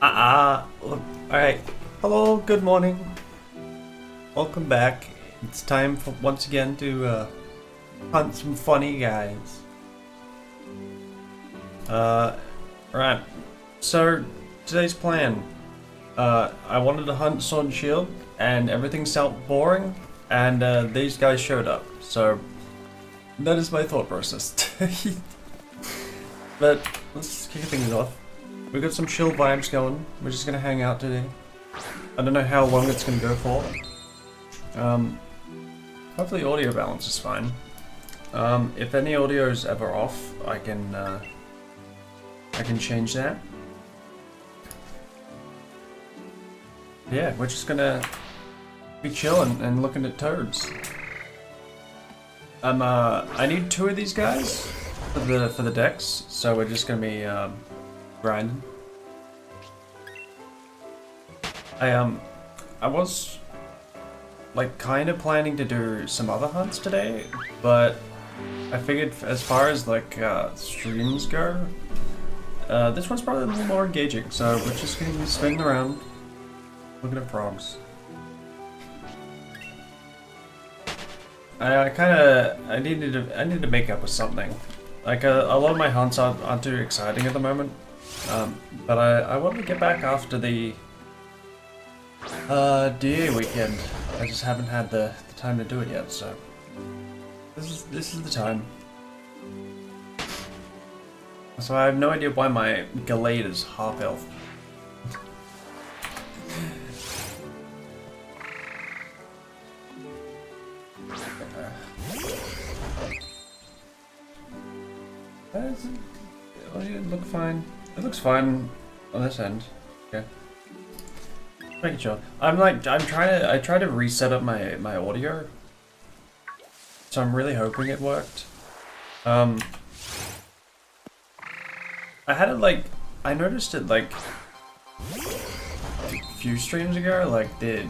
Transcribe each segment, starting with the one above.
Look, alright. Hello, good morning. Welcome back. It's time for once again to hunt some funny guys. Right. So today's plan. I wanted to hunt Sword and Shield, and everything sounded boring, and these guys showed up. So that is my thought process. But let's kick things off. We got some chill vibes going. We're just gonna hang out today. I don't know how long it's gonna go for. Hopefully audio balance is fine. If any audio is ever off, I can change that. Yeah, we're just gonna be chilling and looking at toads. I need 2 of these guys for the Dex, so we're just gonna be grinding. I was like kind of planning to do some other hunts today, but I figured as far as like streams go, this one's probably a little more engaging, so we're just gonna be spinning around looking at frogs. I needed to make up with something. Like a lot of my hunts aren't too exciting at the moment, but I wanted to get back after the DA weekend. I just haven't had the time to do it yet, so this is the time. So I have no idea why my Gallade is half health. It look fine. It looks fine on this end. Okay. Making sure. I try to reset up my audio. So I'm really hoping it worked. I had it like, I noticed it like a few streams ago, like there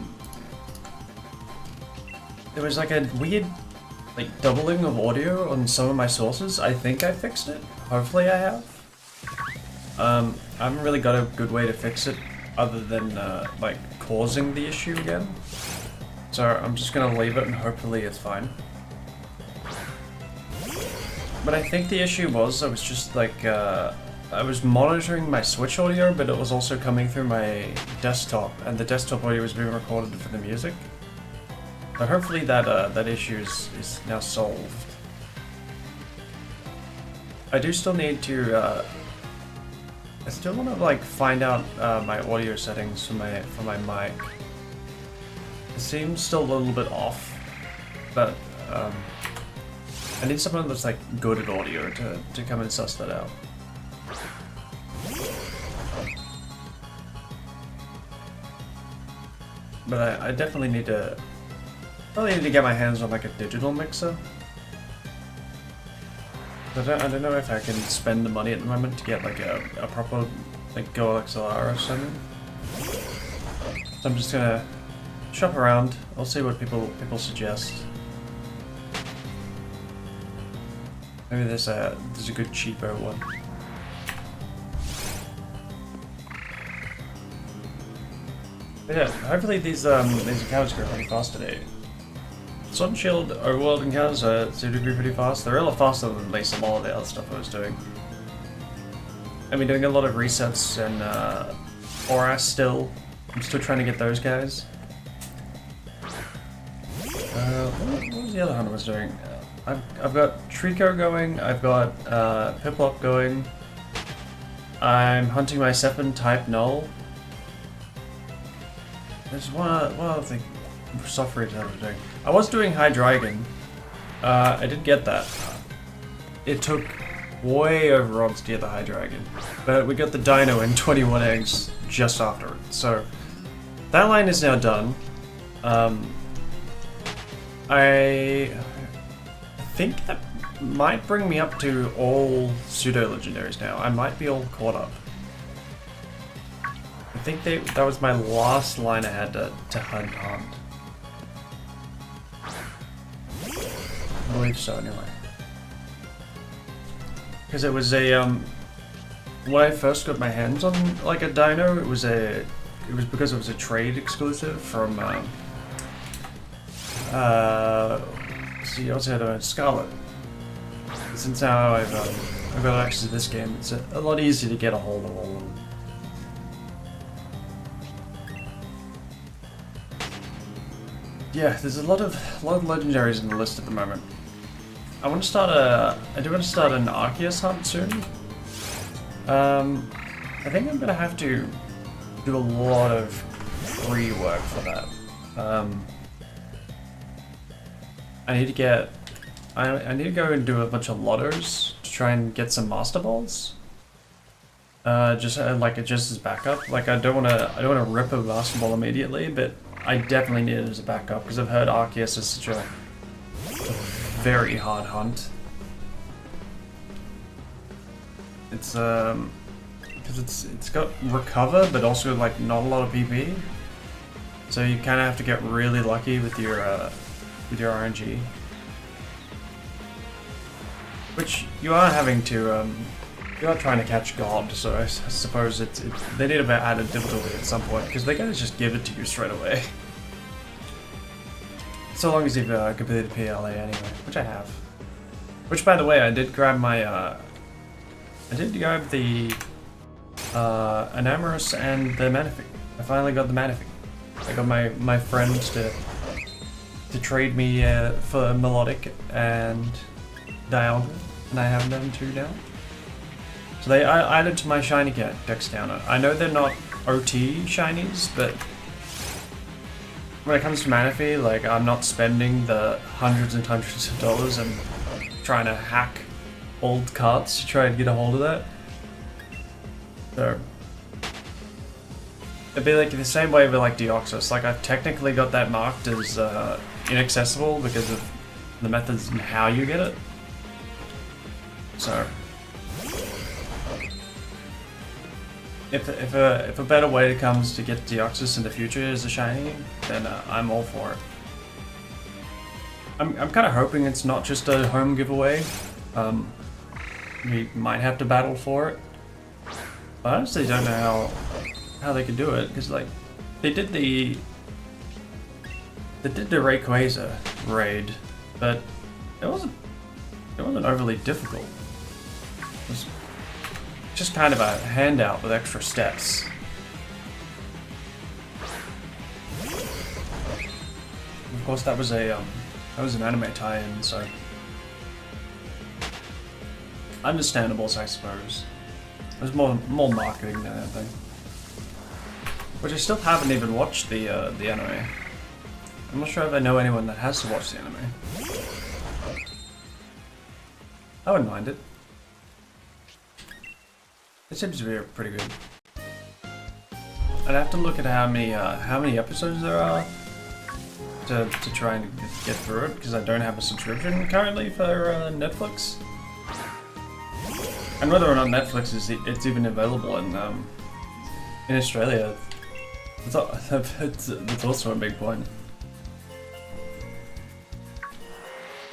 was like a weird like doubling of audio on some of my sources. I think I fixed it. Hopefully I have. I haven't really got a good way to fix it other than like causing the issue again. So I'm just gonna leave it and hopefully it's fine. But I think the issue was I was just like I was monitoring my Switch audio, but it was also coming through my desktop, and the desktop audio was being recorded for the music. So hopefully that issue is now solved. I do still need to. I still want to like find out my audio settings for my mic. It seems still a little bit off, but I need someone that's like good at audio to come and suss that out. But I definitely need to. Probably need to get my hands on like a digital mixer. I don't know if I can spend the money at the moment to get like a proper like Go XLR or something. So I'm just gonna shop around. I'll see what people suggest. Maybe there's a good cheaper one. But yeah, hopefully these encounters go pretty fast today. Sword and Shield overworld encounters seem to be pretty fast. They're a lot faster than at least a lot of the other stuff I was doing. I've been doing a lot of resets and Oras still. I'm still trying to get those guys. What was the other hunt I was doing? I've got Trico going, I've got Piplup going. I'm hunting my 7-type Null. There's one other thing. Soft rage I was doing. I was doing Hydreigon. I did get that. It took way over odds to get the Hydreigon. But we got the Dino and 21 eggs just after it. So that line is now done. I think that might bring me up to all pseudo-legendaries now. I might be all caught up. I think that was my last line I had to hunt on. I believe so, anyway. Because it was a when I first got my hands on like a dino, it was because it was a trade exclusive from see, also had a Scarlet. Since now I've got access to this game, it's a lot easier to get a hold of all of them. Yeah, there's a lot of legendaries in the list at the moment. I do want to start an Arceus hunt soon. I think I'm gonna have to do a lot of pre-work for that. I need to go and do a bunch of lottos to try and get some Master Balls. Just as backup. Like I don't wanna rip a Master Ball immediately, but I definitely need it as a backup because I've heard Arceus is such a very hard hunt. It's because it's got recover, but also like not a lot of PP. So you kind of have to get really lucky with your RNG, which you are having to. You are trying to catch God, so I suppose they need a bit added difficulty at some point because they gotta just give it to you straight away. So long as you've completed PLA anyway, which I have. Which, by the way, I did grab my. I did grab the Enamorous and the Manaphy. I finally got the Manaphy. I got my friends to trade me for Melodic and Dialga, and I have them too now. So I added to my shiny Dex counter. I know they're not OT shinies, but when it comes to Manaphy, like I'm not spending the hundreds and hundreds of dollars and trying to hack old carts to try and get a hold of that. So it'd be like the same way with like Deoxys. Like I've technically got that marked as inaccessible because of the methods and how you get it. So if a better way comes to get Deoxys in the future as a shiny, then I'm all for it. I'm kind of hoping it's not just a home giveaway. We might have to battle for it. But I honestly don't know how they could do it because like they did the Rayquaza raid, but it wasn't overly difficult. It was just kind of a handout with extra steps. Of course, that was an anime tie-in, so understandable, I suppose. It was more marketing than anything. Which I still haven't even watched the anime. I'm not sure if I know anyone that has to watch the anime. I wouldn't mind it. It seems to be pretty good. I'd have to look at how many episodes there are to try and get through it because I don't have a subscription currently for Netflix. And whether or not Netflix it's even available in Australia, that's also a big point.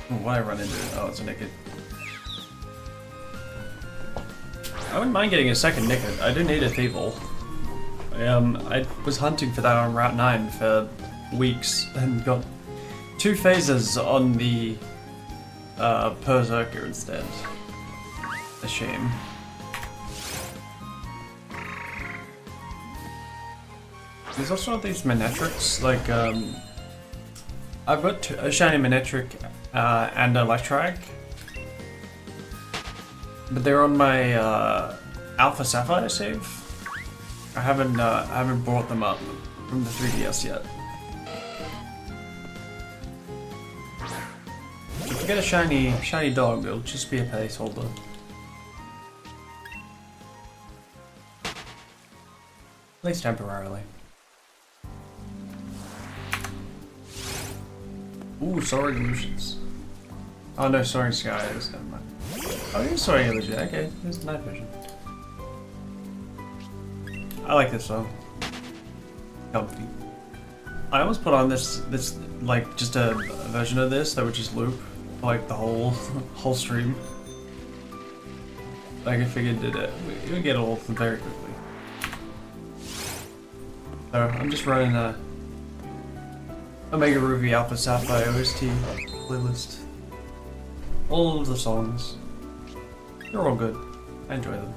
What I run into? Oh, it's a Nickit. I wouldn't mind getting a second Nickit. I do need a Thievul. I was hunting for that on Route 9 for weeks and got 2 phases on the Berserker instead. A shame. There's also these Manectrics, like I've got a shiny Manectric and Electrike, but they're on my Alpha Sapphire save. I haven't brought them up from the 3DS yet. So if I get a shiny dog, it'll just be a placeholder. At least temporarily. Ooh, Soaring Illusions. Oh no, Soaring Skies, never mind. Oh, here's Soaring Illusion, okay, there's night vision. I like this song. Comfy. I almost put on this like just a version of this that would just loop for like the whole stream. Like I figured that we would get all of them very quickly. So I'm just running a Omega Ruby Alpha Sapphire OST playlist. All of the songs. They're all good. I enjoy them.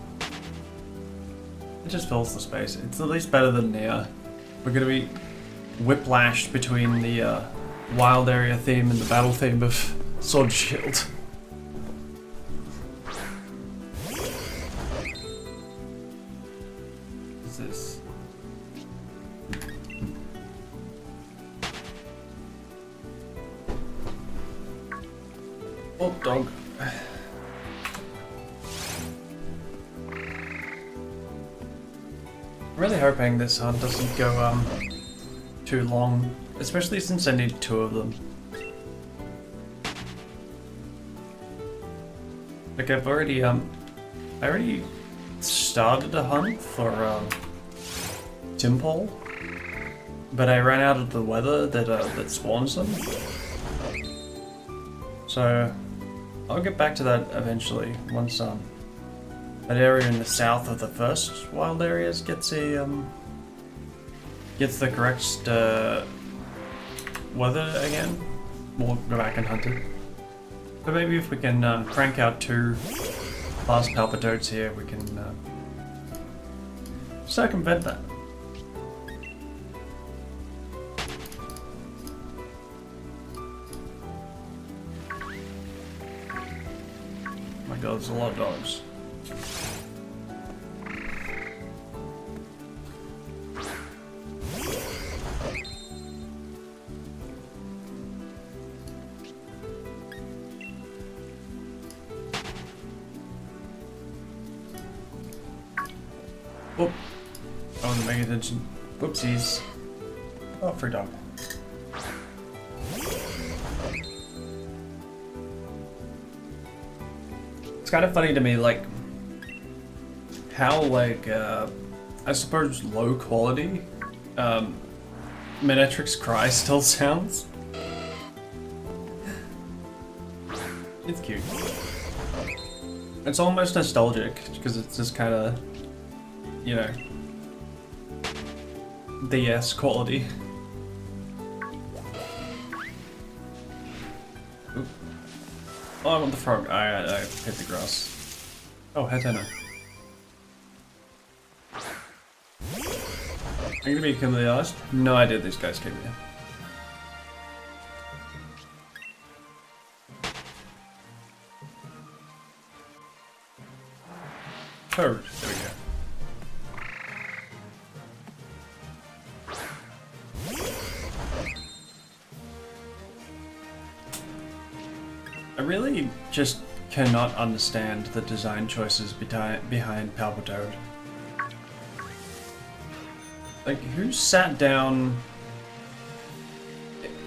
It just fills the space. It's at least better than the, we're gonna be whiplashed between the wild area theme and the battle theme of Sword Shield. What's this? Oh, dog. I'm really hoping this hunt doesn't go too long, especially since I need 2 of them. Like I already started a hunt for Timpole, but I ran out of the weather that spawns them. So I'll get back to that eventually once that area in the south of the first wild areas gets the correct weather again. We'll go back and hunt it. But maybe if we can crank out 2 last Palpitoads here, we can circumvent that. Oh my god, there's a lot of dogs. Whoop. I wasn't paying attention. Whoopsies. Oh, free dog. It's kind of funny to me, like, how, like, I suppose low quality, Menetrix's cry still sounds. It's cute. It's almost nostalgic, because it's just kind of, you know, DS quality. Oop. Oh, I want the frog. I hit the grass. Oh, head tenor. I'm gonna be completely honest. No idea these guys came here. Toad. There we go. I really just cannot understand the design choices behind Palpitoad. Like, who sat down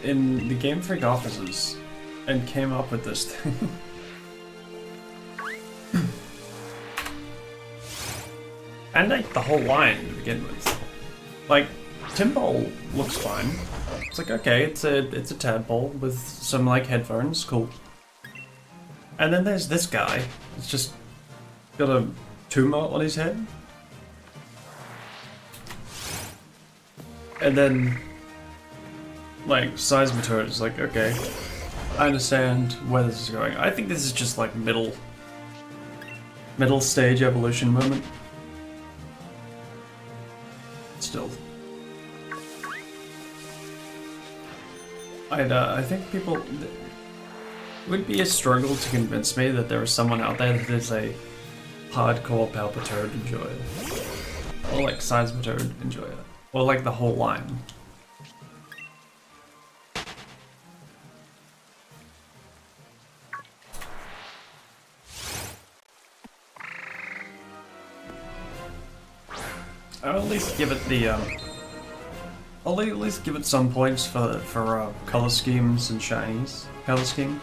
in the Game Freak offices and came up with this thing? And like the whole line to begin with. Like, Timpole looks fine. It's like, okay, it's a tadpole with some like headphones, cool. And then there's this guy. It's just got a tumor on his head. And then, like, Seismitoad is like, okay, I understand where this is going. I think this is just like middle stage evolution moment. Still. I think people... It would be a struggle to convince me that there is someone out there that is a hardcore Palpitoad enjoyer. Or like Seismitoad enjoyer. Or like the whole line. I'll at least give it the I'll at least give it some points for color schemes and shinies. Color scheme.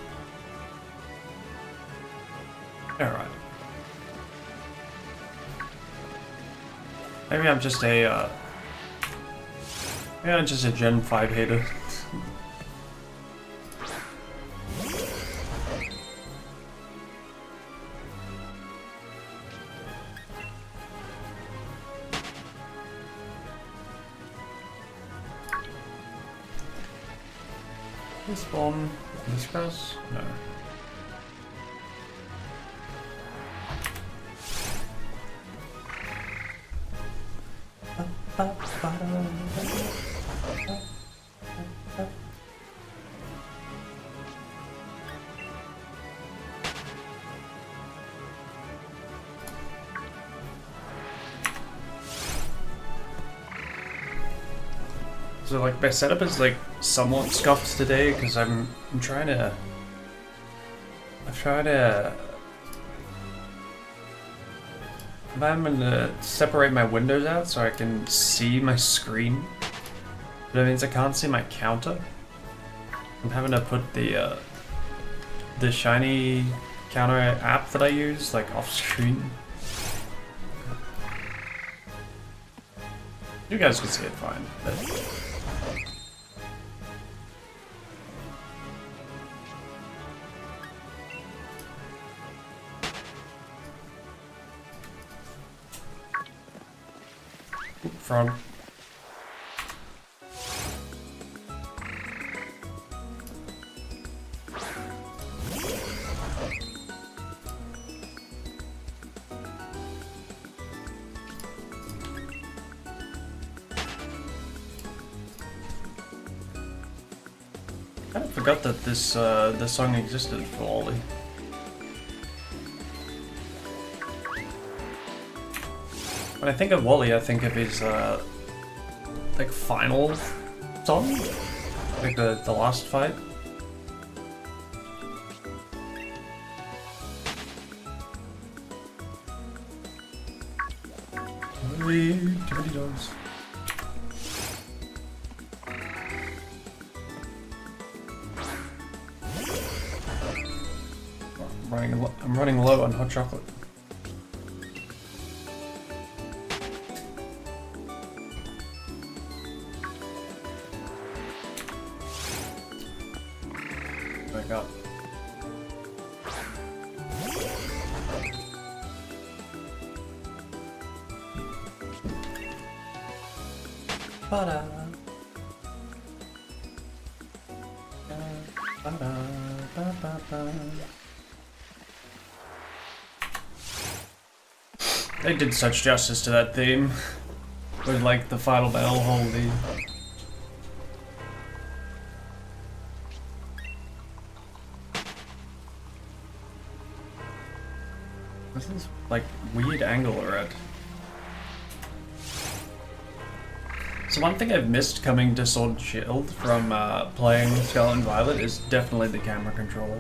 Alright. Maybe I'm just a maybe I'm just a Gen 5 hater. This spawn. This grass? No. So like my setup is like somewhat scuffed today because I'm trying to I'm gonna separate my windows out so I can see my screen. But that means I can't see my counter. I'm having to put the shiny counter app that I use like off screen. You guys can see it fine. But... frog. I kind of forgot that this song existed for Wally. When I think of Wally, I think of his like final song, like the last fight. Too many dogs. I'm running low on hot chocolate. Back up. Ba-da. Ba-da. Ba-ba-ba. They did such justice to that theme with like the final battle holding. What's this like weird angle we're at? So one thing I've missed coming to Sword and Shield from playing Scarlet and Violet is definitely the camera controller.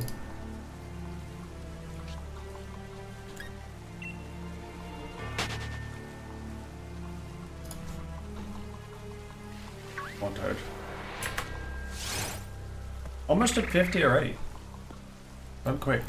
One toad. Almost at 50 already. I'm quick.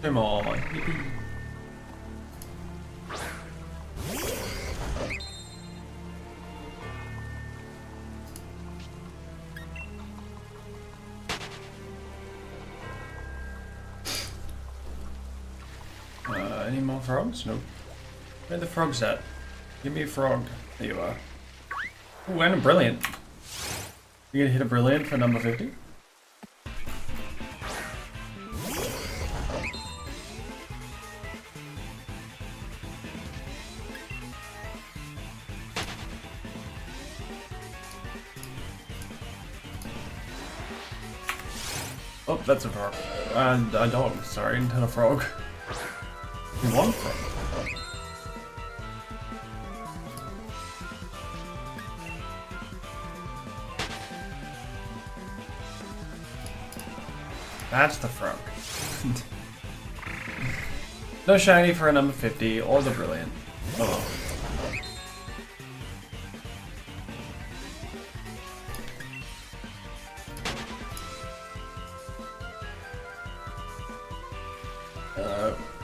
Come on, yippee. Any more frogs? Nope. Where are the frogs at? Give me a frog. There you are. Ooh, and a brilliant. You gonna hit a brilliant for number 50? Oh, that's a frog. And a dog, sorry, not a frog. One frog. That's the frog. No shiny for a number 50 or the brilliant. Oh well.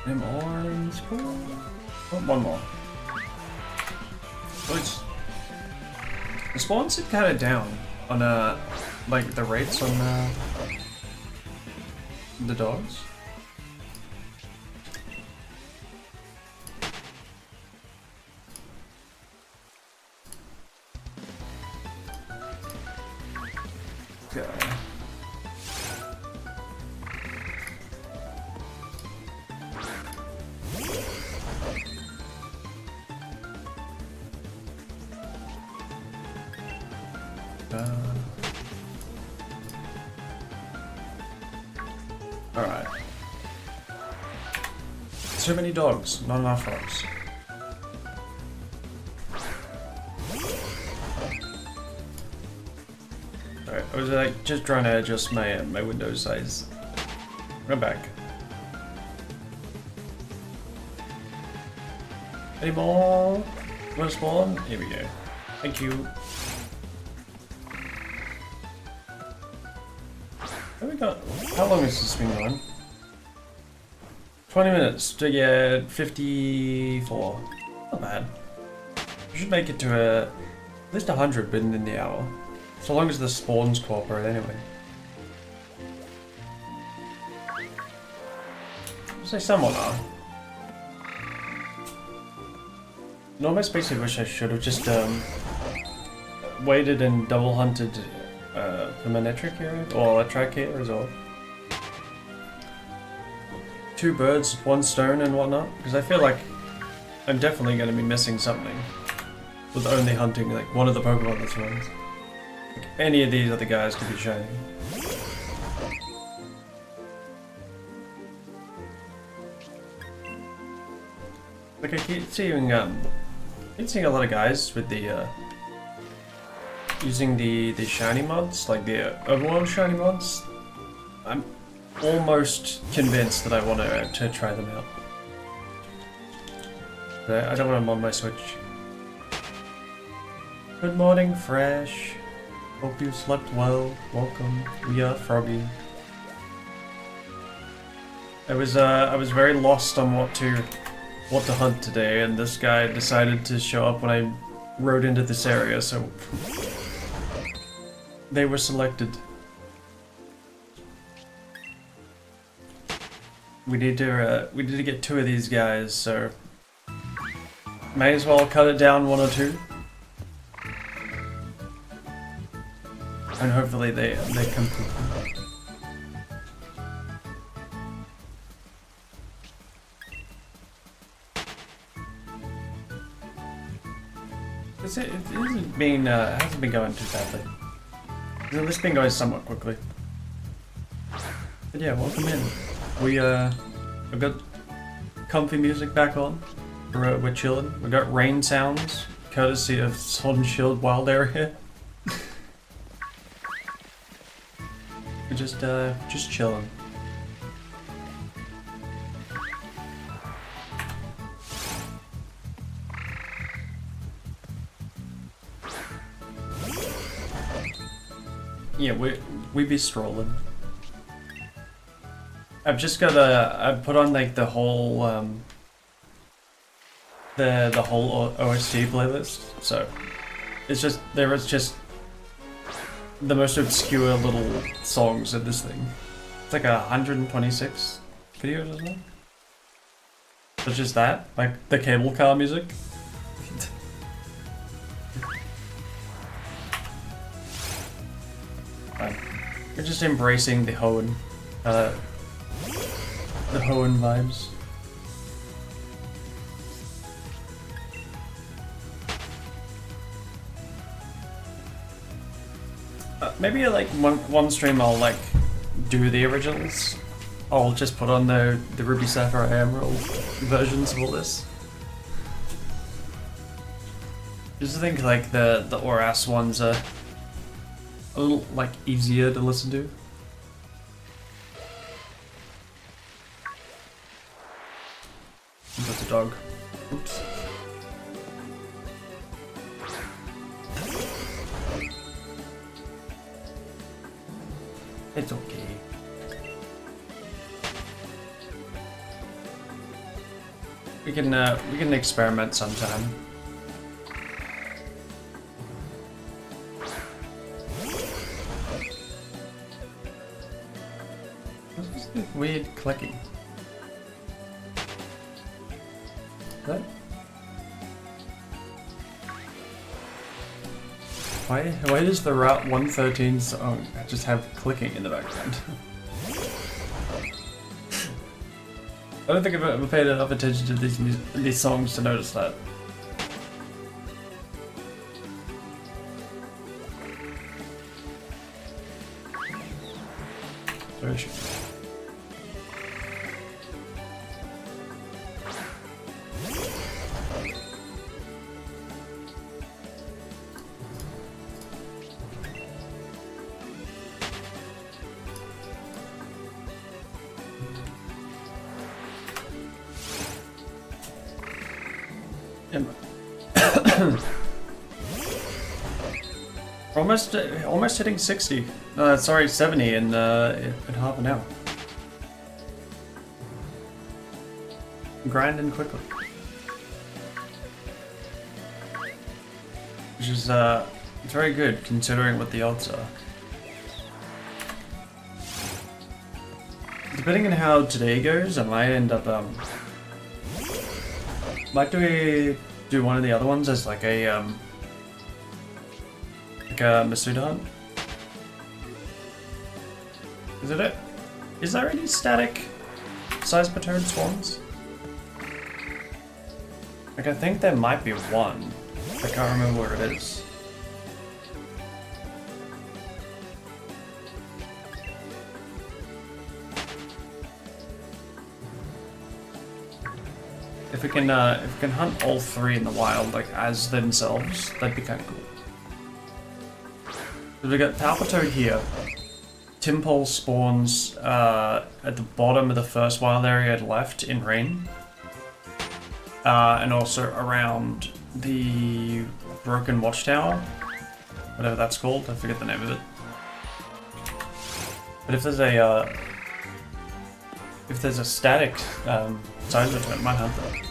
Them orange. Oh, one more. Which the spawns are kind of down. on like the rates on the dogs. Okay. Alright. So many dogs, not enough dogs. Alright, I was like just trying to adjust my my window size. I'm back. Any more? Want to spawn? Here we go. Thank you. What we got? How long has this been going? 20 minutes to get 54. Not bad. We should make it to at least 100 within the hour. So long as the spawns cooperate anyway. I'll say somewhat are. I almost basically wish I should have just waited and double hunted the Manetric here, or Electrac here as well. 2 birds, 1 stone and whatnot, because I feel like I'm definitely going to be missing something with only hunting like one of the Pokemon that's runs. Like, any of these other guys could be shiny. Like I keep seeing a lot of guys with the using the shiny mods, like the overworld shiny mods. I'm almost convinced that I want to try them out. But I don't want them on my Switch. Good morning, Fresh. Hope you slept well. Welcome. We are Froggy. I was very lost on what to hunt today, and this guy decided to show up when I rode into this area, so they were selected. We need to get 2 of these guys, so may as well cut it down 1 or 2, and hopefully they come through. It hasn't been going too badly. This been going somewhat quickly. But yeah, welcome in. We've got comfy music back on. We're chilling. We got rain sounds, courtesy of Sword and Shield Wild Area. We're just chilling. Yeah, we be strolling. I've just got I've put on like the whole the whole OST playlist, so it's just the most obscure little songs in this thing. It's like 126 videos or something. So just that, like the cable car music. We're just embracing the Hoenn vibes. Maybe like one stream I'll like do the originals. I'll just put on the Ruby Sapphire Emerald versions of all this. Just think like the ORAS ones are a little like easier to listen to. That's a dog. Oops. It's okay. We can experiment sometime. weird clicking? What? Why does the Route 113 song just have clicking in the background? I don't think I've ever paid enough attention to these songs to notice that. Very sure. Almost hitting 60. Sorry, 70 in half an hour. Grinding quickly, which is it's very good considering what the odds are. Depending on how today goes, I might end up might do one of the other ones as like a Masuda hunt. Is there any static size per turn swans? Like I think there might be one. I can't remember where it is. If we can hunt all three in the wild like as themselves, that'd be kind of cool. So we got Palpitoad here. Timpole spawns at the bottom of the first wild area left in rain. And also around the broken watchtower, whatever that's called, I forget the name of it. But if there's a static size return, I might hunt that.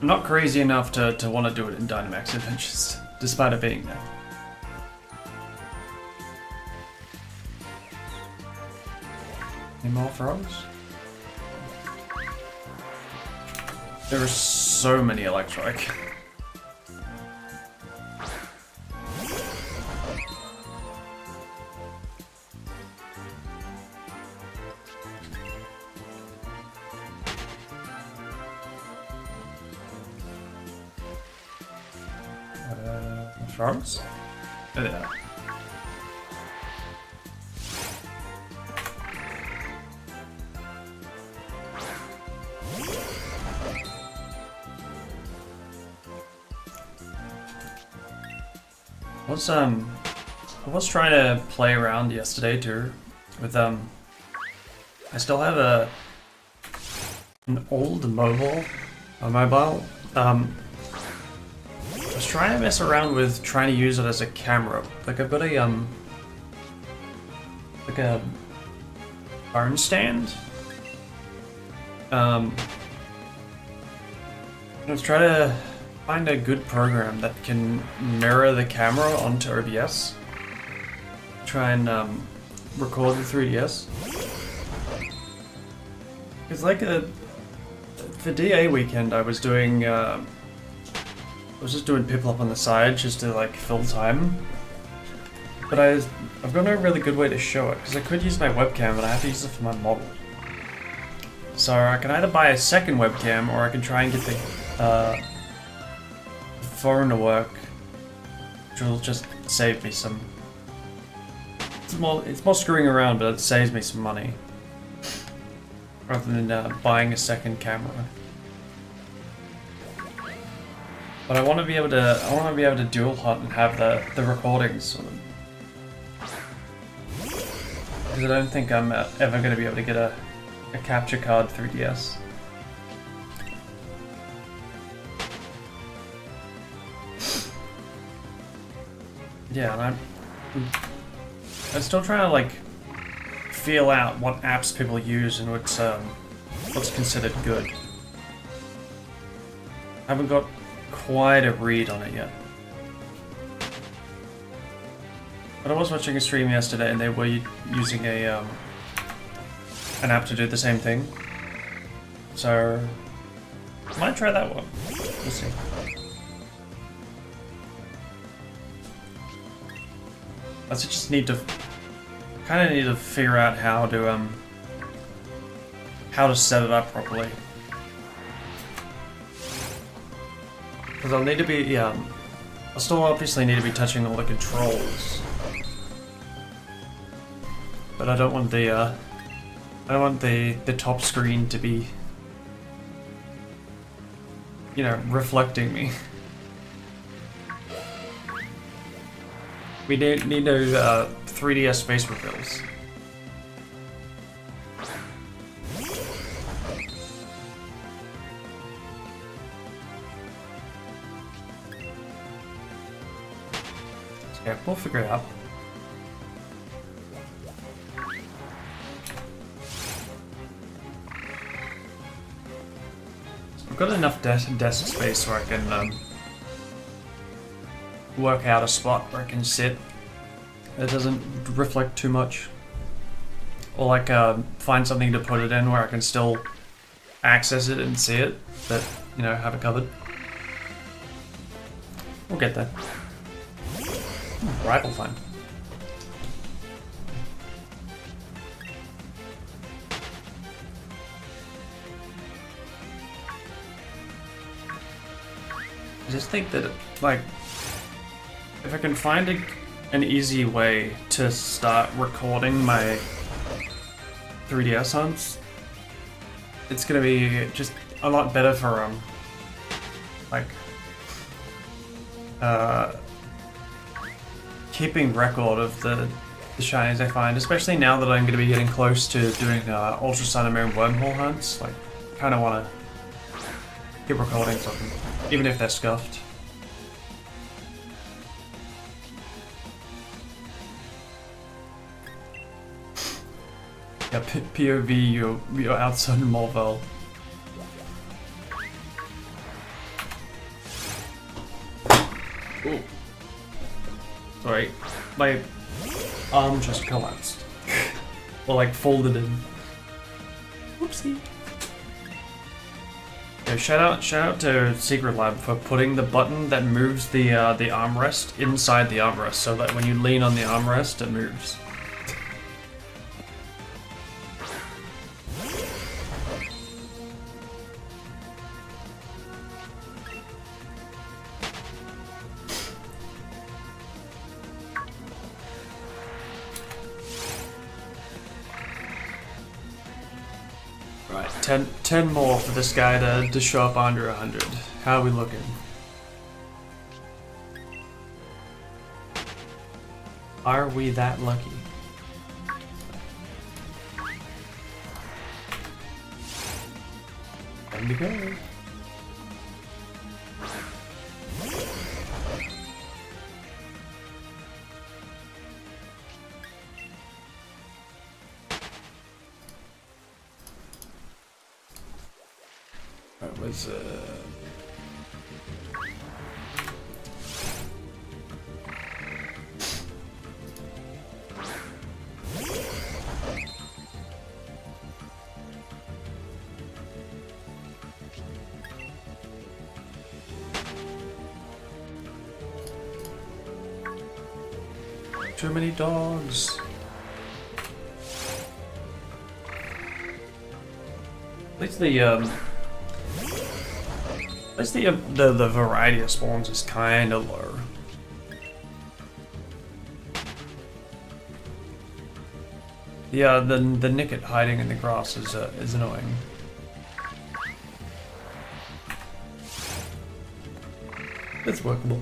I'm not crazy enough to want to do it in Dynamax Adventures, despite it being there. Any more frogs? There are so many Electrike. Frogs? There they are. I was trying to play around yesterday too with I still have an old mobile. I was trying to mess around with trying to use it as a camera. Like I've got a like a phone stand. I was trying to find a good program that can mirror the camera onto OBS. Try and record the 3DS. It's like for DA weekend I was doing I was just doing Piplup on the side just to like fill time. But I've got no really good way to show it because I could use my webcam but I have to use it for my model. So I can either buy a second webcam or I can try and get the phone to work, which will just save me some. It's more screwing around, but it saves me some money rather than buying a second camera. But I want to be able to dual hunt and have the recordings sort of. Because I don't think I'm ever going to be able to get a capture card 3DS. Yeah, and I'm still trying to like feel out what apps people use and what's considered good. I haven't got quite a read on it yet. But I was watching a stream yesterday and they were using a an app to do the same thing. So, might try that one. We'll see. I just need to, kind of need to figure out how to set it up properly. Because I'll need to be, yeah, I'll still obviously need to be touching all the controls. But I don't want the top screen to be, you know, reflecting me. We need no 3DS space reveals. Yeah, we'll figure it out. I've got enough desk space where I can work out a spot where I can sit. It doesn't reflect too much. Or like find something to put it in where I can still access it and see it, but you know, have it covered. We'll get there. Rifle time. I just think that, like, if I can find an easy way to start recording my 3DS hunts, it's gonna be just a lot better for like keeping record of the shinies I find, especially now that I'm gonna be getting close to doing Ultra Sun and Moon wormhole hunts. Like, kind of want to keep recording something, even if they're scuffed. Yeah, POV, you're outside Morvel. Ooh. Sorry, my arm just collapsed. Or like folded in. Whoopsie. Yeah, shout out to Secret Lab for putting the button that moves the armrest inside the armrest, so that when you lean on the armrest, it moves. Right, 10 more for this guy to show up under 100. How are we looking? Are we that lucky? Time to go. That was too many dogs. At least the variety of spawns is kind of low. Yeah, the Nicket hiding in the grass is annoying. It's workable.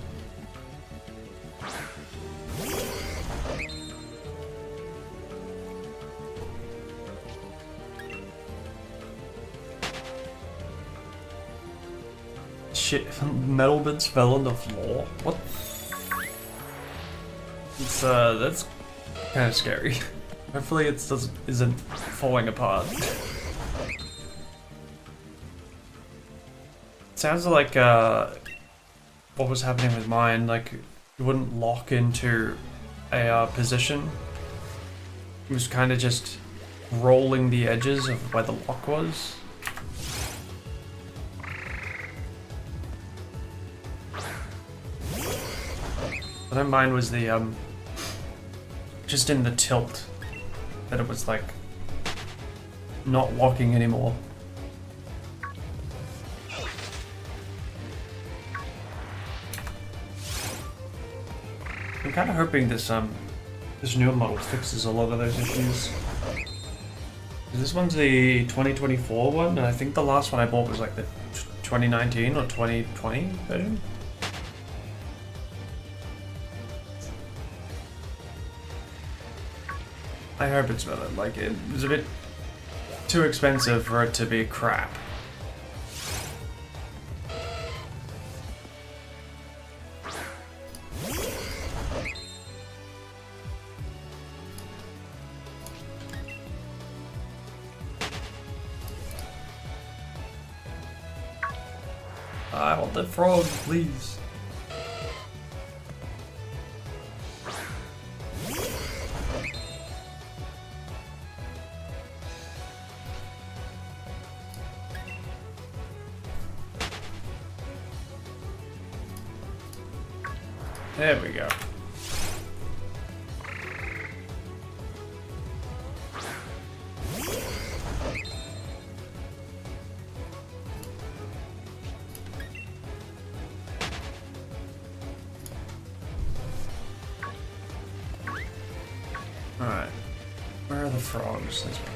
Shit, metal bits fell on the floor. What? It's that's kind of scary. Hopefully it isn't falling apart. Sounds like what was happening with mine, like it wouldn't lock into a position. It was kind of just rolling the edges of where the lock was. I think mine was the just in the tilt that it was like not locking anymore. I'm kind of hoping this newer model fixes a lot of those issues. This one's the 2024 one, and I think the last one I bought was like the 2019 or 2020 version. I hope it's better. Like, it was a bit too expensive for it to be crap. I want the frog, please. There we go. Alright. Where are the frogs? This one.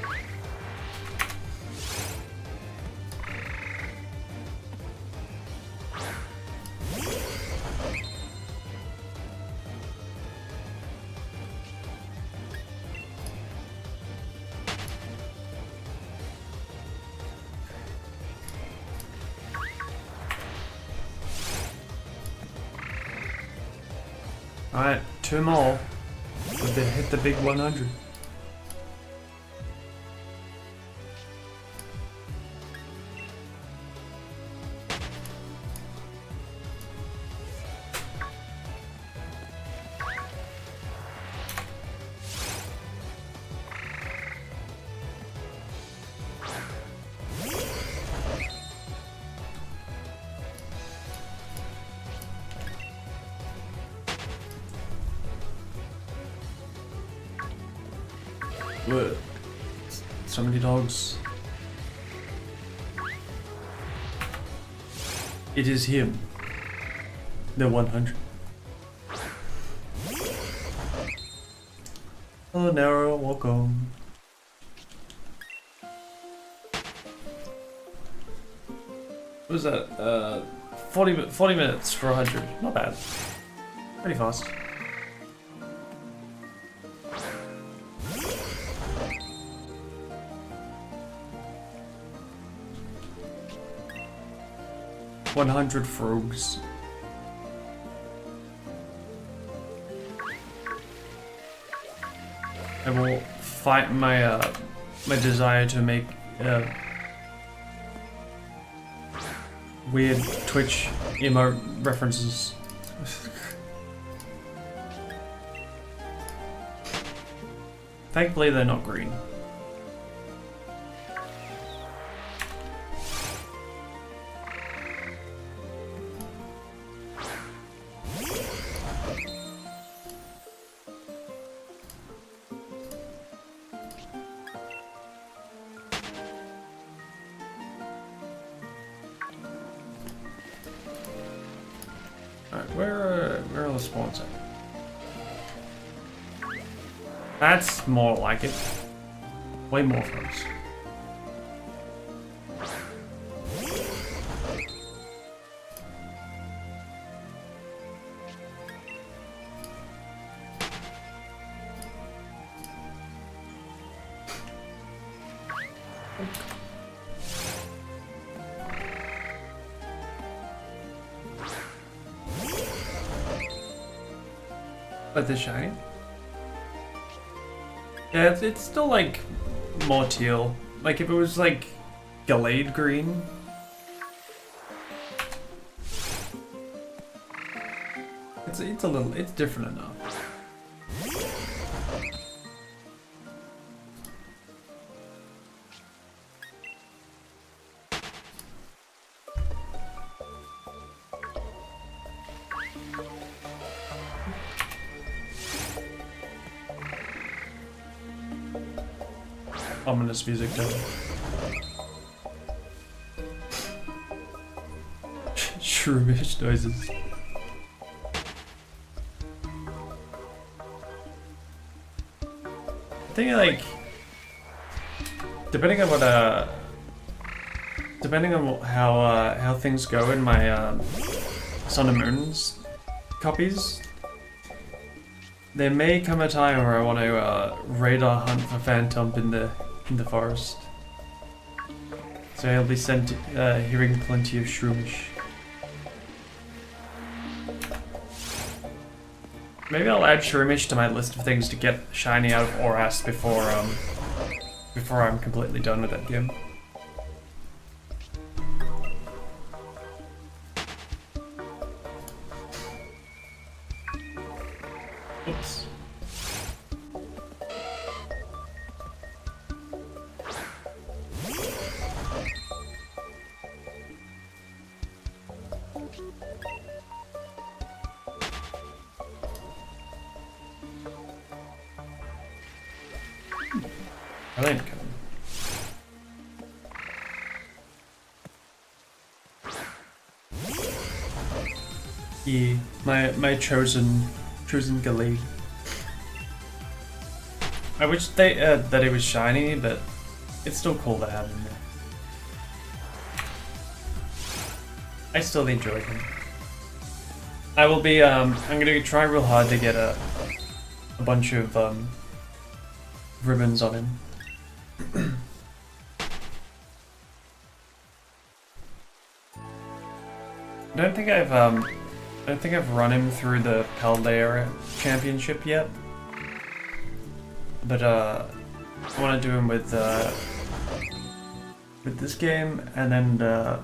Alright, 2 more. They hit the big 100. What? So many dogs. It is him. The 100. Hello, Nara. Welcome. What was that? 40 minutes for 100. Not bad. Pretty fast. $100 frogs. I will fight my my desire to make weird Twitch emote references. Thankfully, they're not green. Alright, where are the spawns at? That's more like it. Way more frogs. But they're shiny. Yeah, it's still like more teal. Like if it was like Gallade green. It's a little, it's different enough. ominous music too. Shroomish noises. I think like depending on how things go in my Sun and Moons copies, there may come a time where I want to radar hunt for Phantom in the forest. So I'll be hearing plenty of Shroomish. Maybe I'll add Shroomish to my list of things to get shiny out of Oras before I'm completely done with that game. Oops. I think. Yeah, my chosen Gallade. I wish that it was shiny, but it's still cool to have in there. I still enjoy him. I will be I'm gonna try real hard to get a bunch of ribbons on him. I don't think I've run him through the Paldea Championship yet, but I want to do him with this game and then the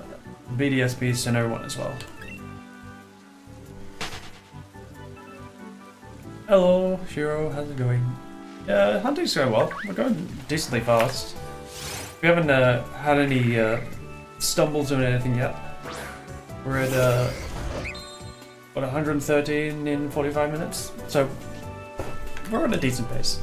BDSP Sinnoh one as well. Hello, Shiro. How's it going? Hunting's going well. We're going decently fast. We haven't had any stumbles or anything yet. We're at what, 113 in 45 minutes? So we're on a decent pace.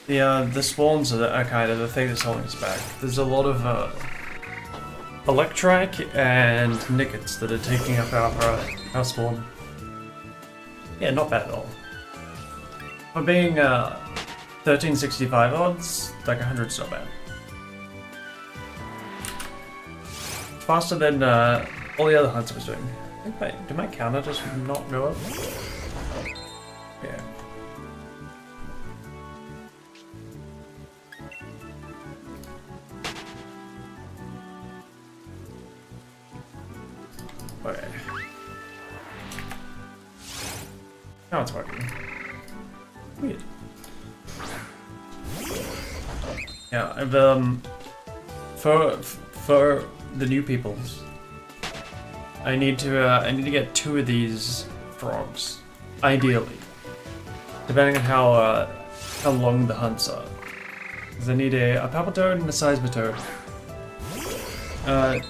The spawns are kind of the thing that's holding us back. There's a lot of Electrike and Nickets that are taking up our spawn. Yeah, not bad at all. For being 1365 odds, like 100's not bad. Faster than all the other hunts I was doing. I think did my counter just not go up? Yeah. Okay. Now it's working. Weird. Yeah, I've for the new peoples, I need to get 2 of these frogs, ideally, depending on how long the hunts are. Because I need a Palpitoad and a Seismitoad.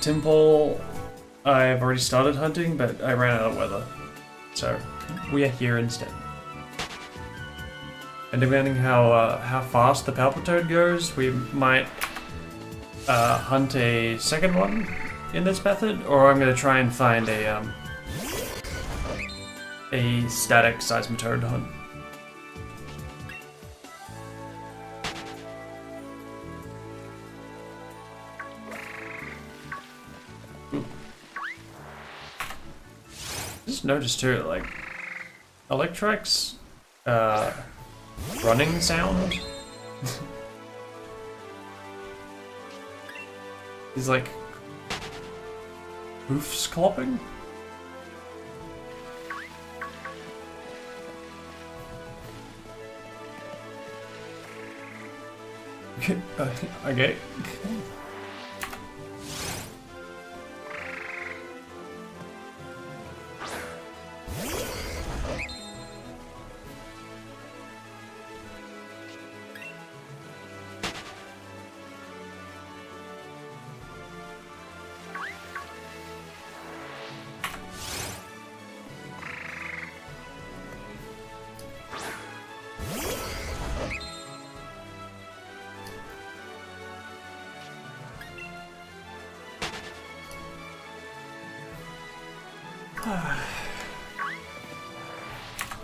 Timpole, I've already started hunting, but I ran out of weather, so we are here instead. And depending how fast the Palpitoad goes, we might hunt a second one in this method, or I'm gonna try and find a static Seismitoad to hunt. Just noticed too, like Electrike's running sound. He's like hoofs clopping. Okay.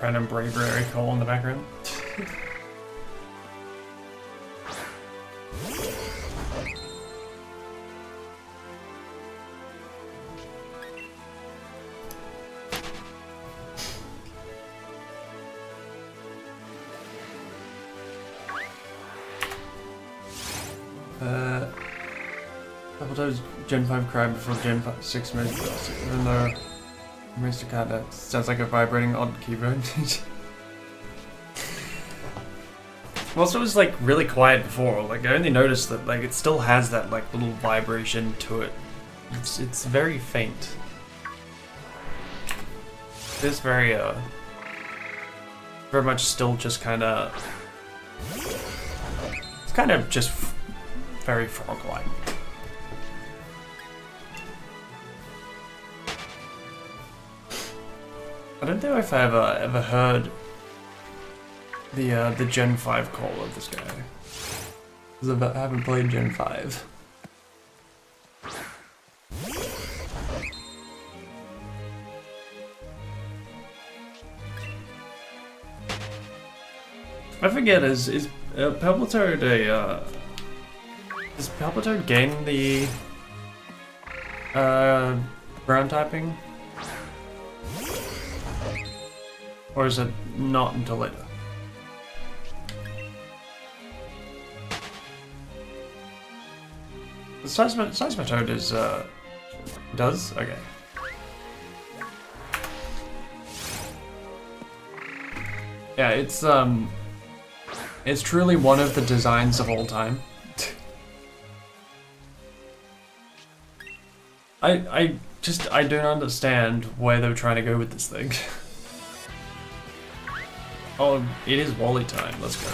Random bravery call in the background. Couple times Gen 5 cried before Gen 6 made it, even though Mr. Cat that sounds like a vibrating odd keyboard. Also, it was like really quiet before. Like I only noticed that like it still has that like little vibration to it. It's very faint. It's very very much still just kind of. It's kind of just very frog-like. I don't know if I ever heard the Gen 5 call of this guy. Because I haven't played Gen 5. I forget, is Palpitoad a does Palpitoad gain the ground typing? Or is it not until later? The Seismitoad is does? Okay. Yeah, it's truly one of the designs of all time. I don't understand where they were trying to go with this thing. Oh, it is Wally time. Let's go.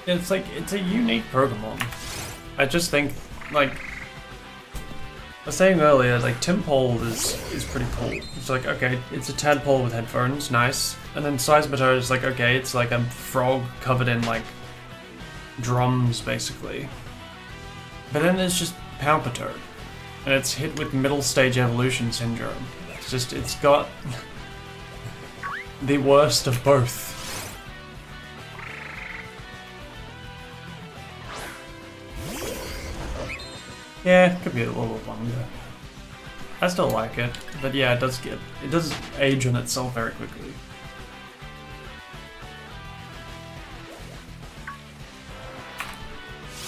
It's like, it's a unique Pokemon. I just think, like, I was saying earlier, like, Timpole is pretty cool. It's like, okay, it's a tadpole with headphones, nice. And then Seismitoad is like, okay, it's like a frog covered in, like, drums, basically. But then there's just Palpitoad. And it's hit with middle stage evolution syndrome. It's just, it's got the worst of both. Yeah, it could be a little longer. I still like it, but yeah, it does age on itself very quickly.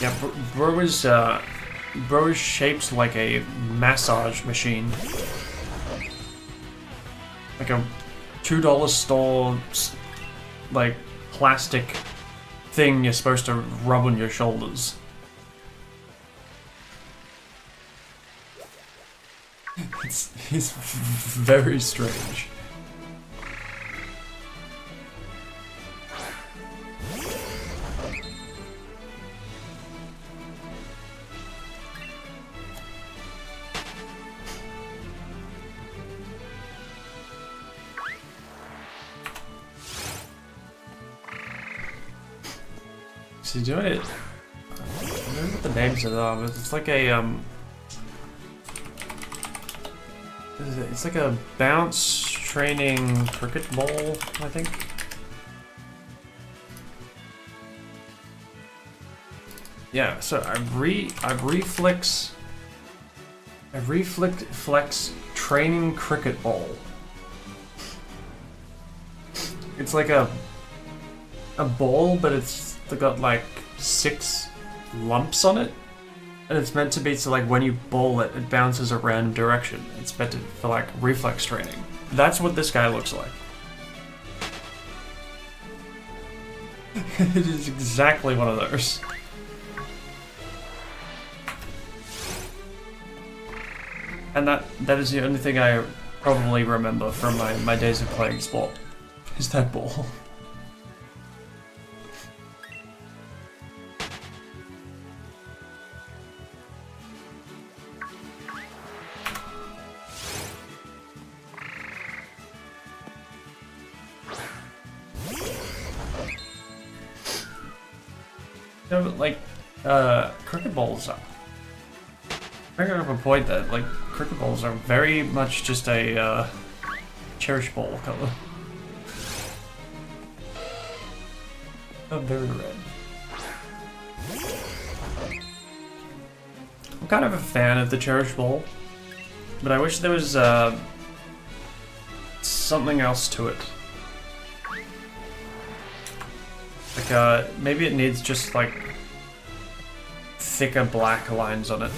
Yeah, bro is shaped like a massage machine, like a $2 store, like plastic thing you're supposed to rub on your shoulders. He's very strange. Is he doing it? I don't know what the names are, but it's like a it's like a bounce training cricket ball, I think. Yeah, so I reflex training cricket ball. It's like a ball, but it's got like 6 lumps on it. And it's meant to be so like when you ball it, it bounces a random direction. It's meant to for like reflex training. That's what this guy looks like. It is exactly one of those. And that is the only thing I probably remember from my days of playing sport. Is that ball. No, but like, cricket balls are... I bring up a point that, like, cricket balls are very much just a, cherish ball color. They're very red. I'm kind of a fan of the cherish ball, but I wish there was, something else to it. Like, maybe it needs just, like, thicker black lines on it.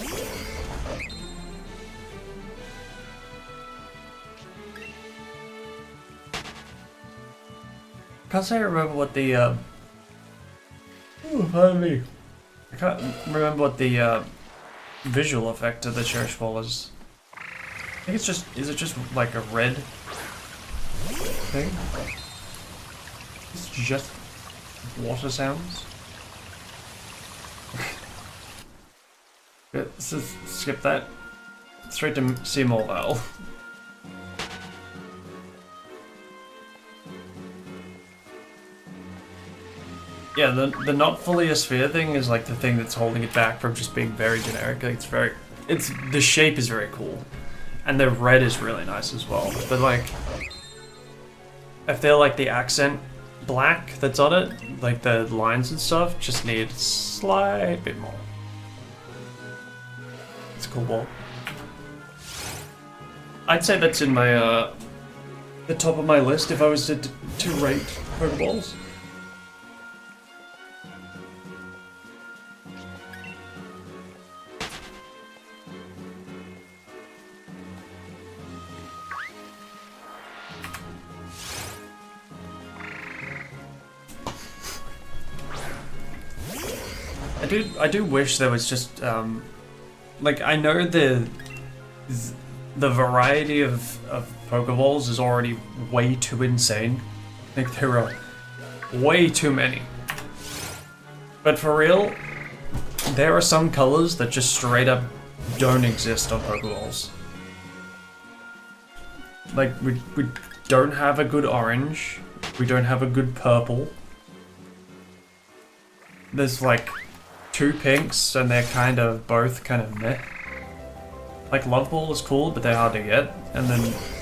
Can't say I remember what the, oh, pardon me. I can't remember what the, visual effect of the cherish ball is. I think it's just, is it just like a red thing? It's just water sounds? Let's just skip that. Straight to Seymour Vale. Yeah, the not fully a sphere thing is like the thing that's holding it back from just being very generic. Like the shape is very cool, and the red is really nice as well. But like, I feel like the accent black that's on it, like the lines and stuff, just need a slight bit more. It's a cool ball. I'd say that's in my the top of my list if I was to rate Pokeballs. I do wish there was just like, I know the variety of Pokeballs is already way too insane. I think there are way too many. But for real, there are some colors that just straight up don't exist on Pokeballs. Like, we don't have a good orange. We don't have a good purple. There's like 2 pinks, and they're both kind of meh. Like, Love Ball is cool, but they're hard to get, and then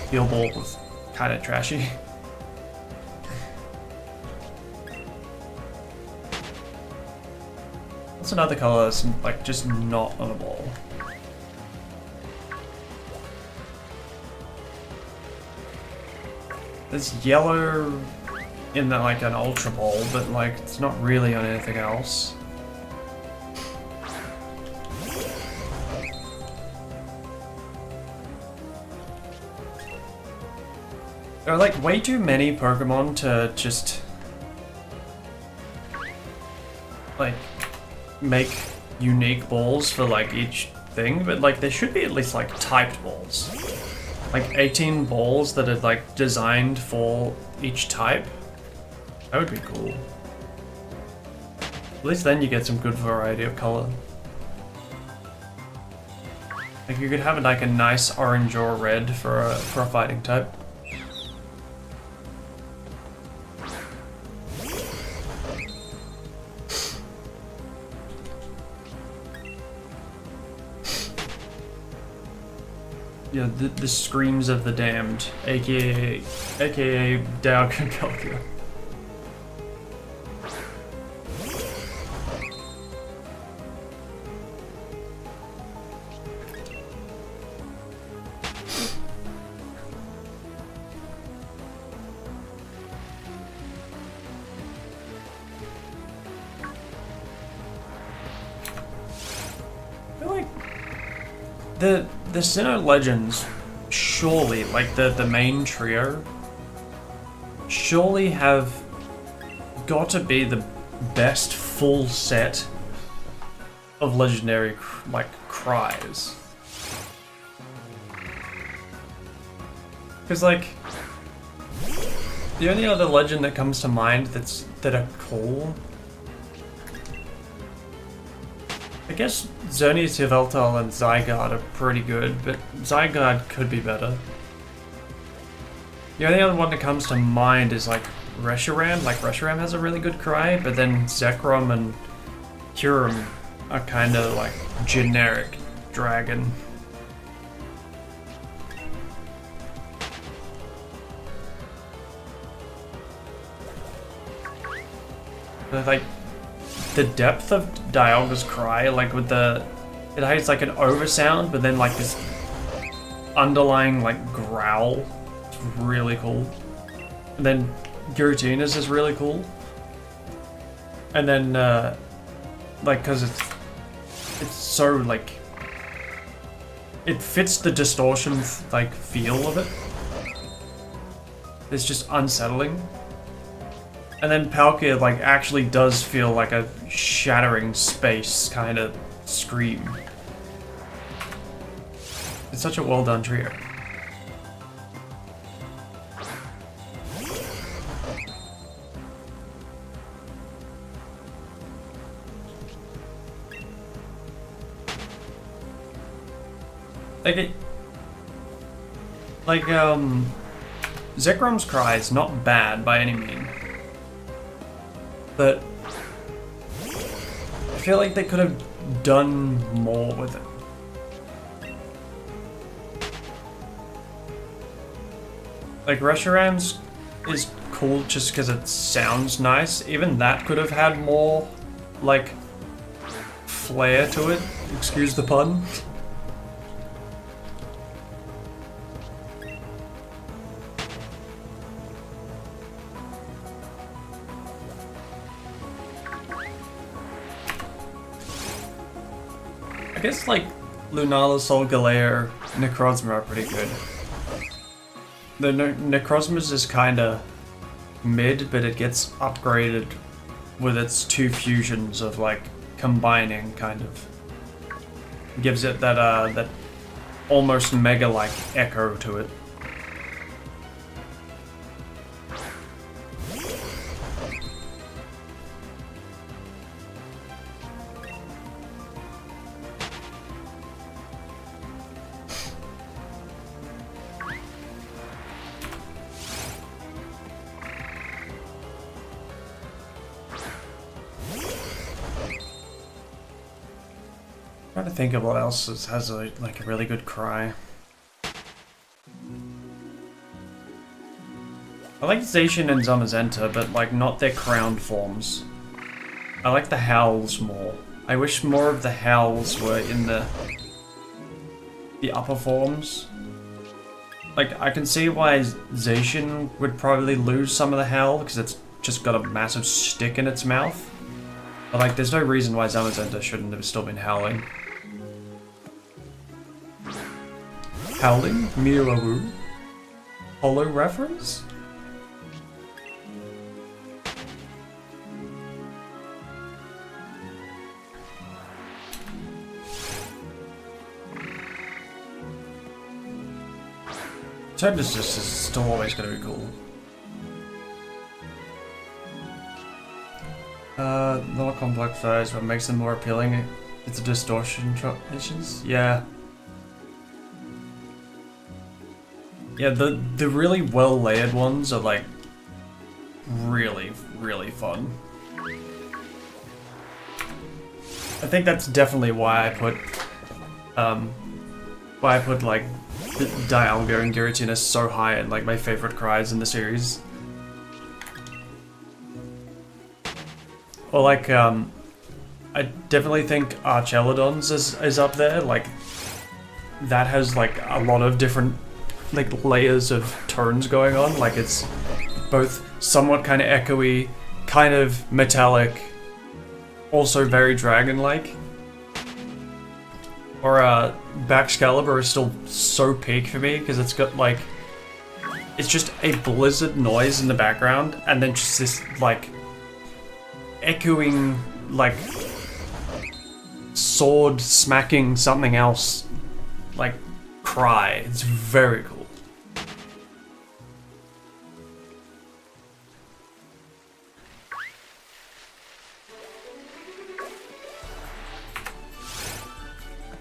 Heal Ball was kind of trashy. What's another color that's like just not on a ball? There's yellow in the, like, an Ultra Ball, but like it's not really on anything else. There are like way too many Pokemon to just like make unique balls for like each thing, but like there should be at least like typed balls. Like 18 balls that are like designed for each type. That would be cool. At least then you get some good variety of color. Like you could have like a nice orange or red for a fighting type. Yeah, the screams of the damned, aka Dow Conculca. I feel like the Sinnoh Legends, surely, like the main trio, surely have got to be the best full set of legendary, like, cries. Because, like, the only other legend that comes to mind that are cool, I guess Xerneas, Yveltal, and Zygarde are pretty good, but Zygarde could be better. The only other one that comes to mind is like Reshiram. Like Reshiram has a really good cry, but then Zekrom and Kyurem are kind of like generic dragon. But like the depth of Dialga's cry, like with it has like an oversound, but then like this underlying like growl. It's really cool. And then Giratina's is really cool. And then like because it's so like it fits the distortion like feel of it. It's just unsettling. And then Palkia like actually does feel like a shattering space kind of scream. It's such a well done trio. Zekrom's cry is not bad by any means, but I feel like they could have done more with it. Like Reshiram's is cool just because it sounds nice. Even that could have had more like flair to it. Excuse the pun. I guess like Lunala, Solgaleo, Necrozma are pretty good. The Necrozma's is kinda mid, but it gets upgraded with its two fusions of like combining kind of. Gives it that almost mega-like echo to it. Trying to think of what else has a really good cry. I like Zacian and Zamazenta, but like not their crowned forms. I like the howls more. I wish more of the howls were in the upper forms. Like I can see why Zacian would probably lose some of the howl because it's just got a massive stick in its mouth. But like there's no reason why Zamazenta shouldn't have still been howling. Howling? Miawu? Holo reference? Tempest is still always going to be cool. Not complex size, what makes them more appealing? It's a distortion issues? Yeah. Yeah, the really well layered ones are like really, really fun. I think that's definitely why I put like Dialga and Giratina so high in like my favorite cries in the series. Or like I definitely think Archelodon's is up there. Like that has like a lot of different like layers of tones going on. Like it's both somewhat kind of echoey, kind of metallic, also very dragon-like. Or Baxcalibur is still so peak for me because it's got like it's just a blizzard noise in the background and then just this like echoing like sword smacking something else like cry. It's very cool.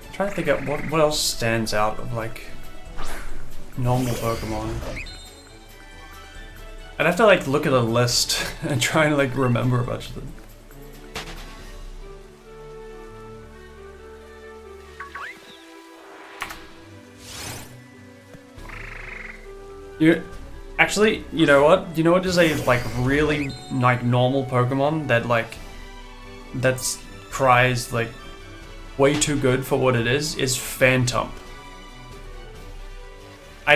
I'm trying to think of what else stands out of like normal Pokemon. I'd have to like look at a list and try and like remember a bunch of them. You actually, you know what? You know what is a like really like normal Pokemon that like that's prized like way too good for what it is Phantom. I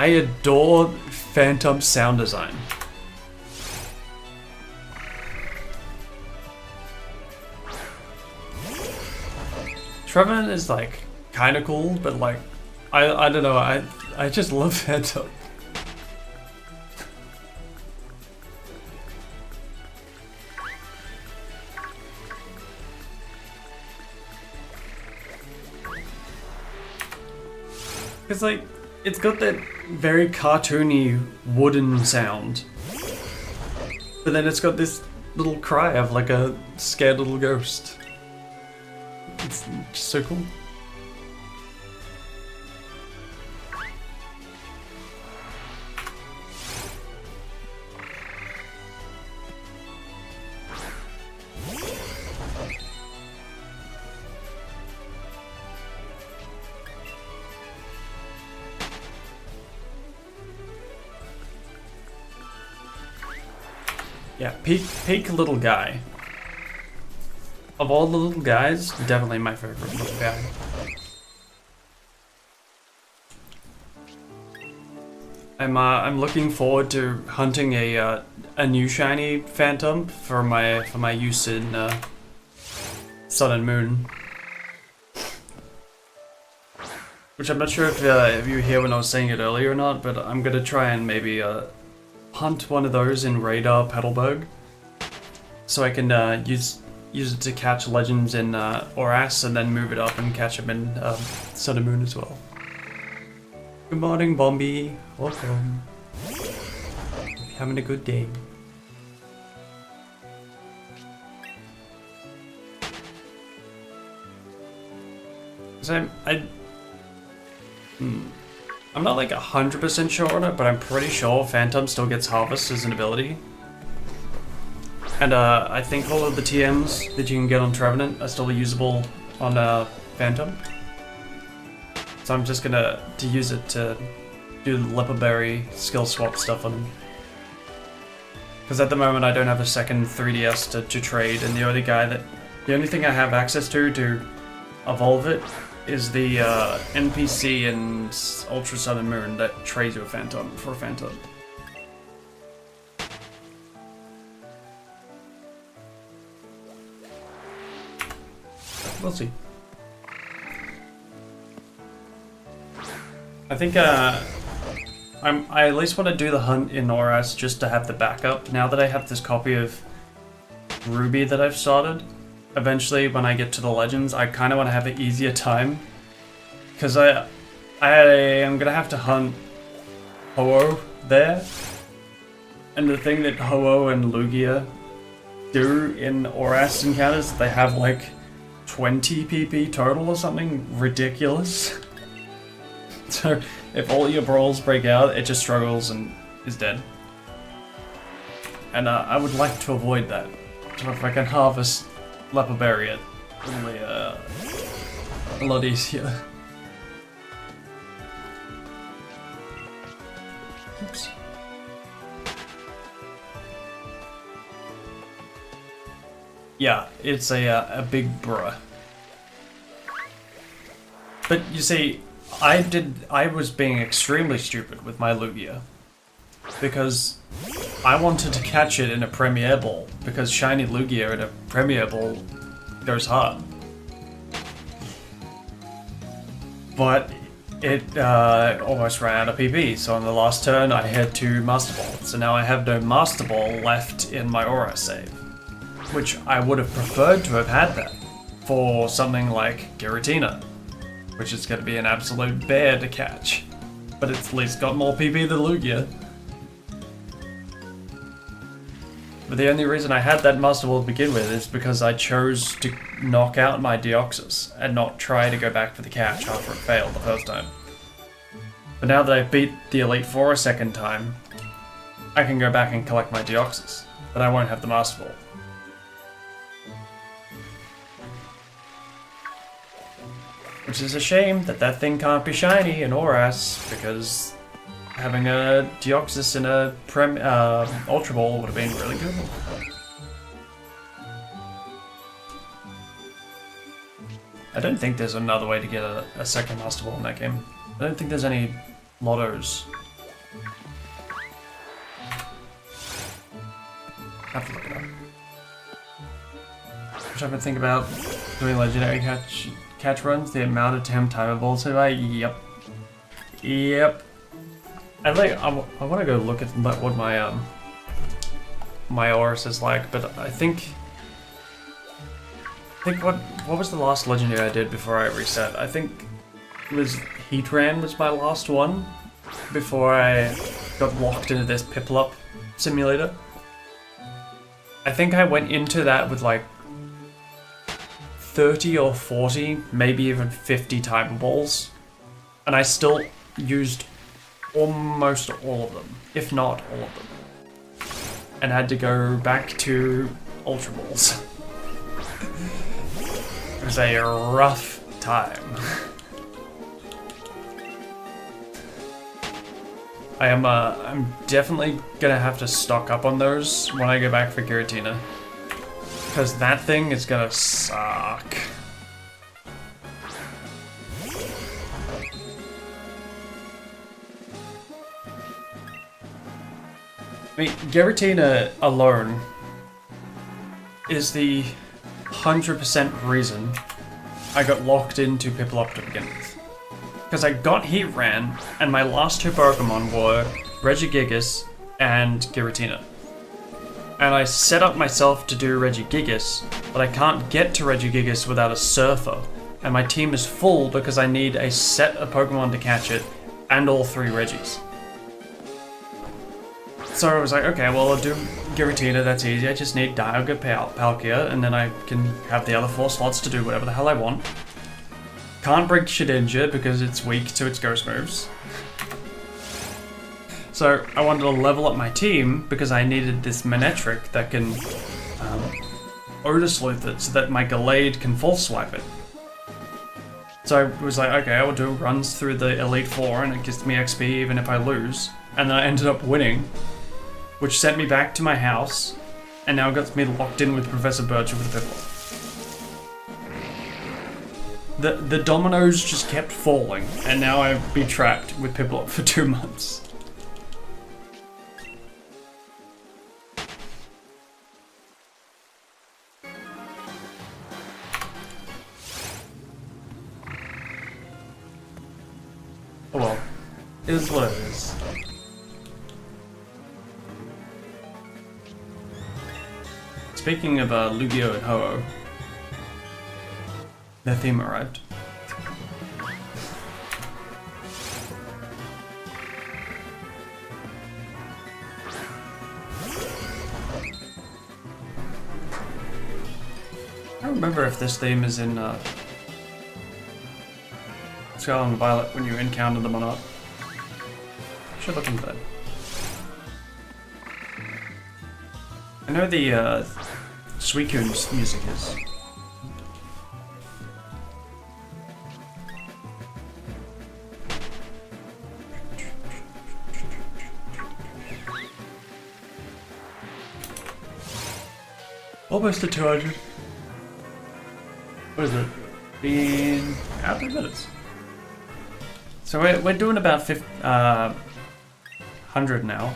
adore Phantom's sound design. Trevenant is like kind of cool, but like I don't know, I just love Phantom. It's like it's got that very cartoony wooden sound, but then it's got this little cry of like a scared little ghost. It's just so cool. Yeah, peak little guy. Of all the little guys, definitely my favorite little guy. I'm looking forward to hunting a new shiny Phantom for my use in Sun and Moon. Which I'm not sure if you were here when I was saying it earlier or not, but I'm gonna try and maybe hunt one of those in Radar Petalburg, so I can use it to catch legends in Oras and then move it up and catch them in Sun and Moon as well. Good morning, Bombi. Welcome. Hope you're having a good day. So I'm not like 100% sure on it, but I'm pretty sure Phantom still gets Harvest as an ability. And I think all of the TMs that you can get on Trevenant are still usable on Phantom. So I'm just gonna use it to do the Leperberry skill swap stuff on him. Because at the moment I don't have a second 3DS to trade, and the only thing I have access to evolve it is the NPC in Ultra Sun and Moon that trades you a Phantom for a Phantom. We'll see. I think I at least want to do the hunt in Oras just to have the backup. Now that I have this copy of Ruby that I've started, eventually when I get to the Legends, I kind of want to have an easier time. Because I am going to have to hunt Ho-Oh there. And the thing that Ho-Oh and Lugia do in Oras encounters, they have like 20 PP total or something ridiculous. So if all your brawls break out, it just struggles and is dead. And I would like to avoid that. So if I can harvest Leperberry, it'll be a lot easier. Oops. Yeah, it's a big bruh. But you see, I was being extremely stupid with my Lugia. Because I wanted to catch it in a Premier Ball, because shiny Lugia in a Premier Ball goes hard. But it almost ran out of PP, so on the last turn I had to Master Ball. So now I have no Master Ball left in my Aura save. Which I would have preferred to have had that for something like Giratina, which is going to be an absolute bear to catch. But it's at least got more PP than Lugia. But the only reason I had that Master Ball to begin with is because I chose to knock out my Deoxys and not try to go back for the catch after it failed the first time. But now that I beat the Elite Four a second time, I can go back and collect my Deoxys, but I won't have the Master Ball. Which is a shame that that thing can't be shiny in Oras, because Having a Deoxys in a Ultra Ball would have been really good. I don't think there's another way to get a second Master Ball in that game. I don't think there's any lottos. Have to look it up. Which I've been thinking about doing legendary catch runs. The amount of timer balls I yep. I want to go look at what my my Oris is like, but I think what was the last legendary I did before I reset? I think it was Heatran was my last one before I got locked into this Piplup simulator. I think I went into that with like 30 or 40, maybe even 50 timer balls, and I still used almost all of them, if not all of them, and had to go back to Ultra Balls. It was a rough time. I'm definitely gonna have to stock up on those when I go back for Giratina, because that thing is gonna suck. I mean, Giratina alone is the 100% reason I got locked into Piplup to begin with. Because I got Heatran, and my last two Pokemon were Regigigas and Giratina. And I set up myself to do Regigigas, but I can't get to Regigigas without a Surfer. And my team is full because I need a set of Pokemon to catch it, and all three Regis. So I was like, okay, well I'll do Giratina, that's easy, I just need Dialga, Palkia, and then I can have the other 4 slots to do whatever the hell I want. Can't break Shedinja because it's weak to its ghost moves. So I wanted to level up my team because I needed this Manectric that can Odor Sleuth it so that my Gallade can full swipe it. So I was like, okay, I will do runs through the Elite Four and it gives me XP even if I lose. And then I ended up winning, which sent me back to my house, and now got me locked in with Professor Birch with Piplup. The dominoes just kept falling, and now I've been trapped with Piplup for 2 months. Oh well, it is what it is. Speaking of Lugia and Ho-Oh, their theme arrived. I don't remember if this theme is in Scarlet and Violet when you encounter them or not. I should look into that. I know the Suicune's music is. Almost to 200. What is it? Been out 3 minutes. So we're doing about 100 now.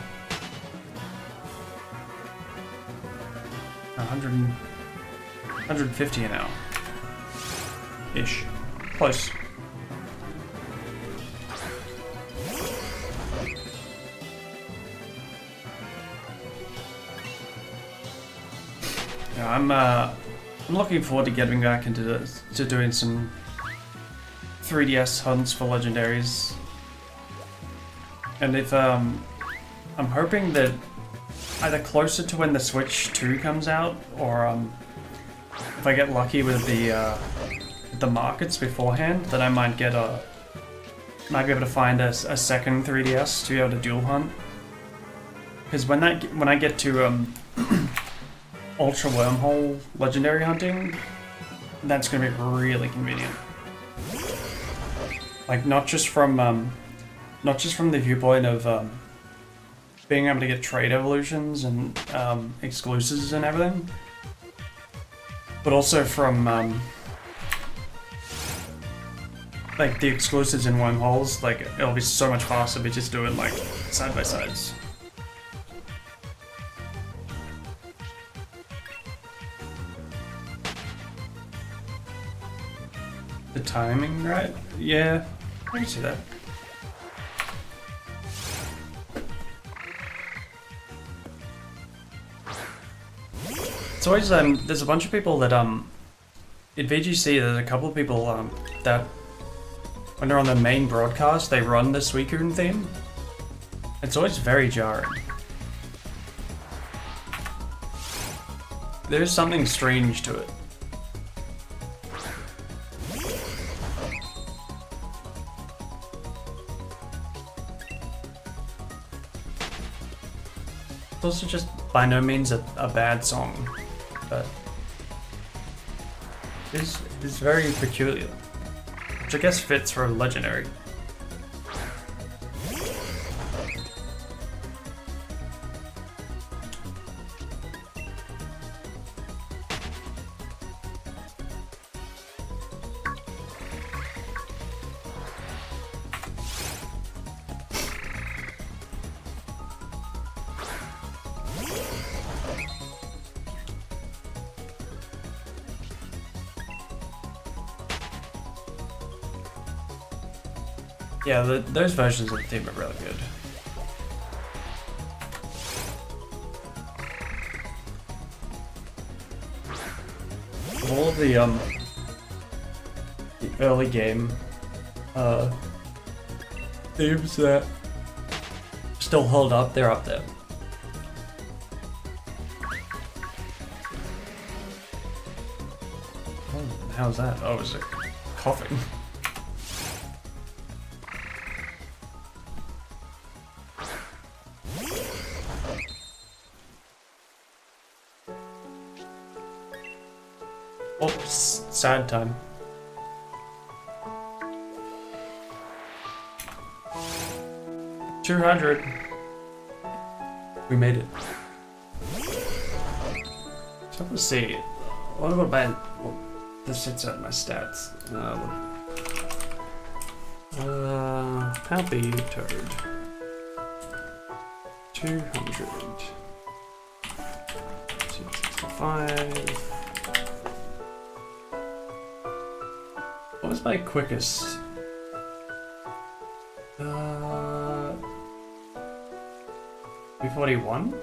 150 an hour. Ish. Close. Yeah, I'm looking forward to getting back into doing some 3DS hunts for legendaries. And if I'm hoping that either closer to when the Switch 2 comes out, or if I get lucky with the markets beforehand, then I might be able to find a second 3DS to be able to dual hunt. Because when I get to Ultra Wormhole legendary hunting, that's gonna be really convenient. Like not just from not just from the viewpoint of being able to get trade evolutions and exclusives and everything, but also from like the exclusives in wormholes. Like it'll be so much faster, but just doing like side by sides. The timing, right? Yeah, I can see that. It's always there's a bunch of people that in VGC there's a couple of people that when they're on the main broadcast they run the Suicune theme. It's always very jarring. There's something strange to it. It's also just by no means a bad song, but it's very peculiar, which I guess fits for a legendary. Yeah, those versions of the theme are really good. All of the early game themes that still hold up, they're up there. Oh, how's that? Oh, is it coughing? Oops, sad time. $200. We made it. So let's see. What about my? Well, this sits out my stats. Happy turd. 200. 265. What was my quickest? 241?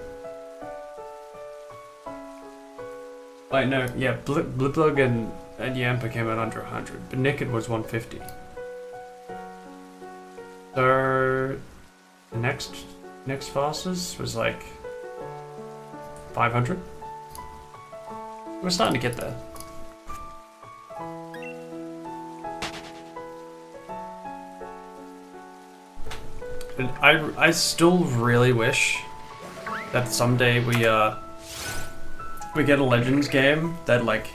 Wait, no, yeah, Bliplug and Yampa came out under 100, but Naked was 150. So, the next fastest was like 500. We're starting to get there. And I still really wish that someday we get a Legends game that like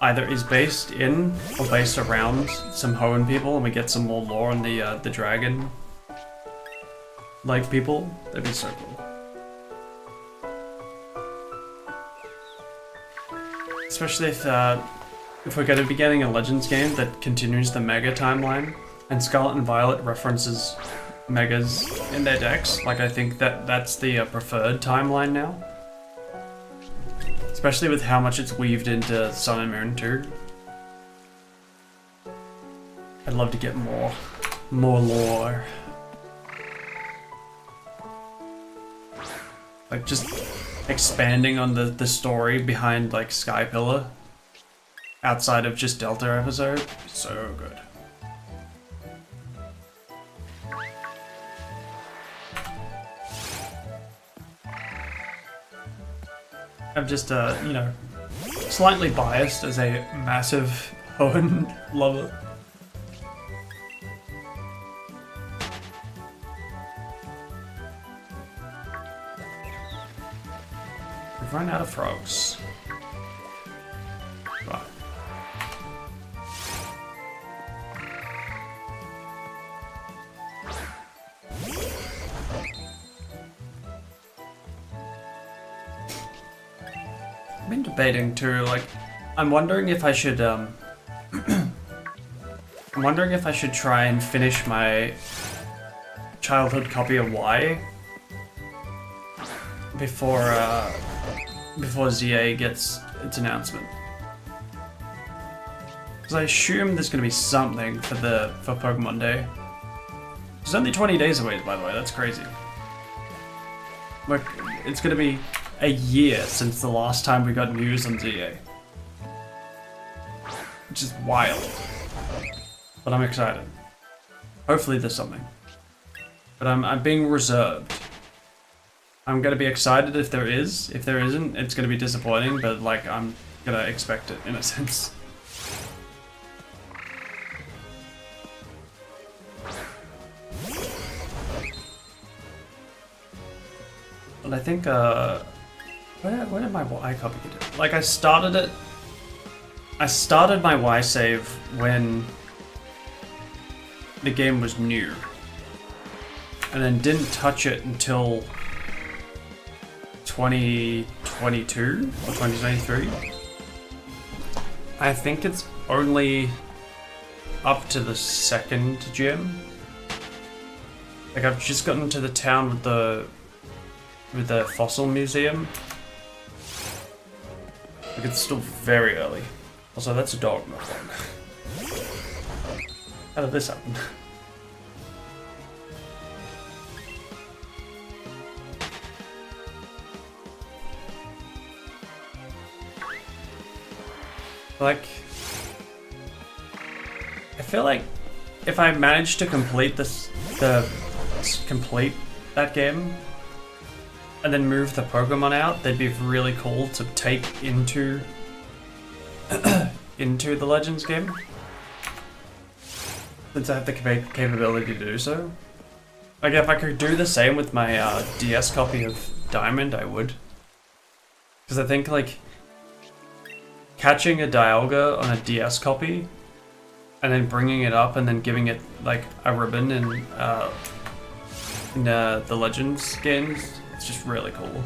either is based in or based around some Hoenn people, and we get some more lore on the dragon like people. That'd be so cool. Especially if we're going to be getting a Legends game that continues the Mega timeline, and Scarlet and Violet references Megas in their decks. Like I think that's the preferred timeline now. Especially with how much it's weaved into Sun and Moon too. I'd love to get more lore. Like just expanding on the story behind like Sky Pillar outside of just Delta episode. So good. I'm just, you know, slightly biased as a massive Hoenn lover. We've run out of frogs. Right. been debating too, like, I'm wondering if I should, I'm wondering if I should try and finish my childhood copy of Y before ZA gets its announcement. Because I assume there's gonna be something for Pokemon Day. It's only 20 days away, by the way, that's crazy. Like, it's gonna be a year since the last time we got news on ZA. Which is wild. But I'm excited. Hopefully there's something. But I'm being reserved. I'm gonna be excited if there is. If there isn't, it's gonna be disappointing, but like, I'm gonna expect it in a sense. But I think, where did my Y copy get? Like, I started my Y save when the game was new. And then didn't touch it until 2022 or 2023. I think it's only up to the second gym. Like, I've just gotten to the town with the fossil museum. Like, it's still very early. Also, that's a dog, not a dog. How did this happen? Like, I feel like if I manage to complete complete that game, and then move the Pokemon out, they'd be really cool to take into into the Legends game. Since I have the capability to do so. Like, if I could do the same with my DS copy of Diamond, I would. Because I think, like, catching a Dialga on a DS copy, and then bringing it up and then giving it, like, a ribbon in the Legends games, it's just really cool.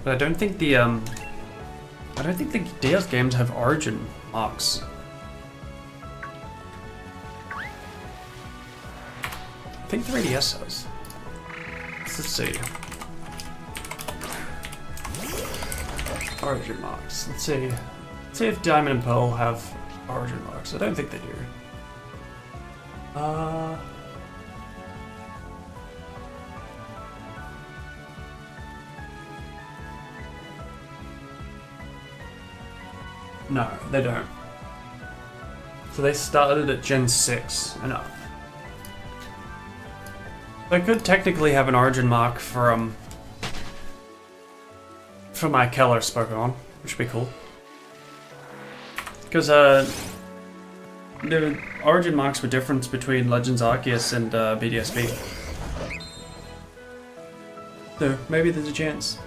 But I don't think the DS games have origin marks. I think 3DS does. Let's see. Origin marks. Let's see. Let's see if Diamond and Pearl have origin marks. I don't think they do. No, they don't. So they started at Gen 6 and up. They could technically have an origin mark for my Keller Pokemon, which would be cool. Because the origin marks were different between Legends Arceus and BDSP. So maybe there's a chance.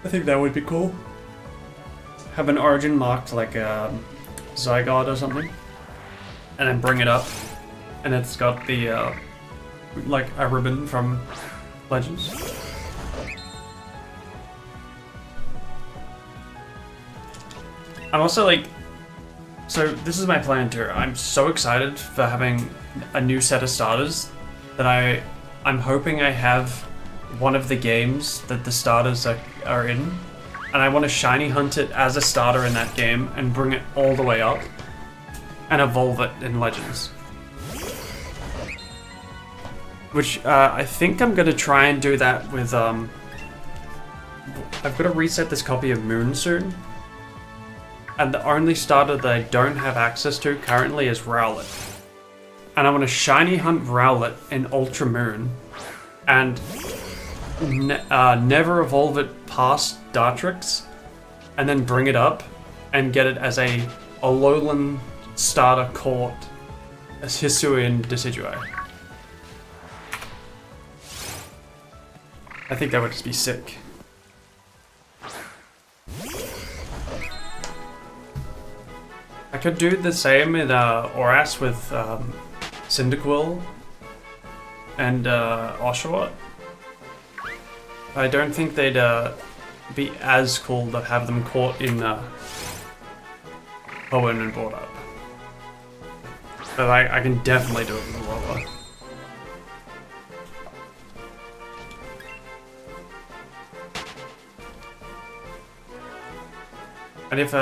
I think that would be cool. Have an origin marked like Zygarde or something, and then bring it up, and it's got the like a ribbon from Legends. I'm also like, so this is my plan too. I'm so excited for having a new set of starters that I'm hoping I have one of the games that the starters are in, and I want to shiny hunt it as a starter in that game and bring it all the way up and evolve it in Legends. Which I think I'm gonna try and do that with I've got to reset this copy of Moon soon. And the only starter that I don't have access to currently is Rowlet. And I want to shiny hunt Rowlet in Ultra Moon and never evolve it past Dartrix, and then bring it up and get it as a Alolan starter caught as Hisuian Decidueye. I think that would just be sick. I could do the same in Oras with Cyndaquil and Oshawott, I don't think they'd be as cool to have them caught in Hoenn and brought up. But I can definitely do it with Lola. And if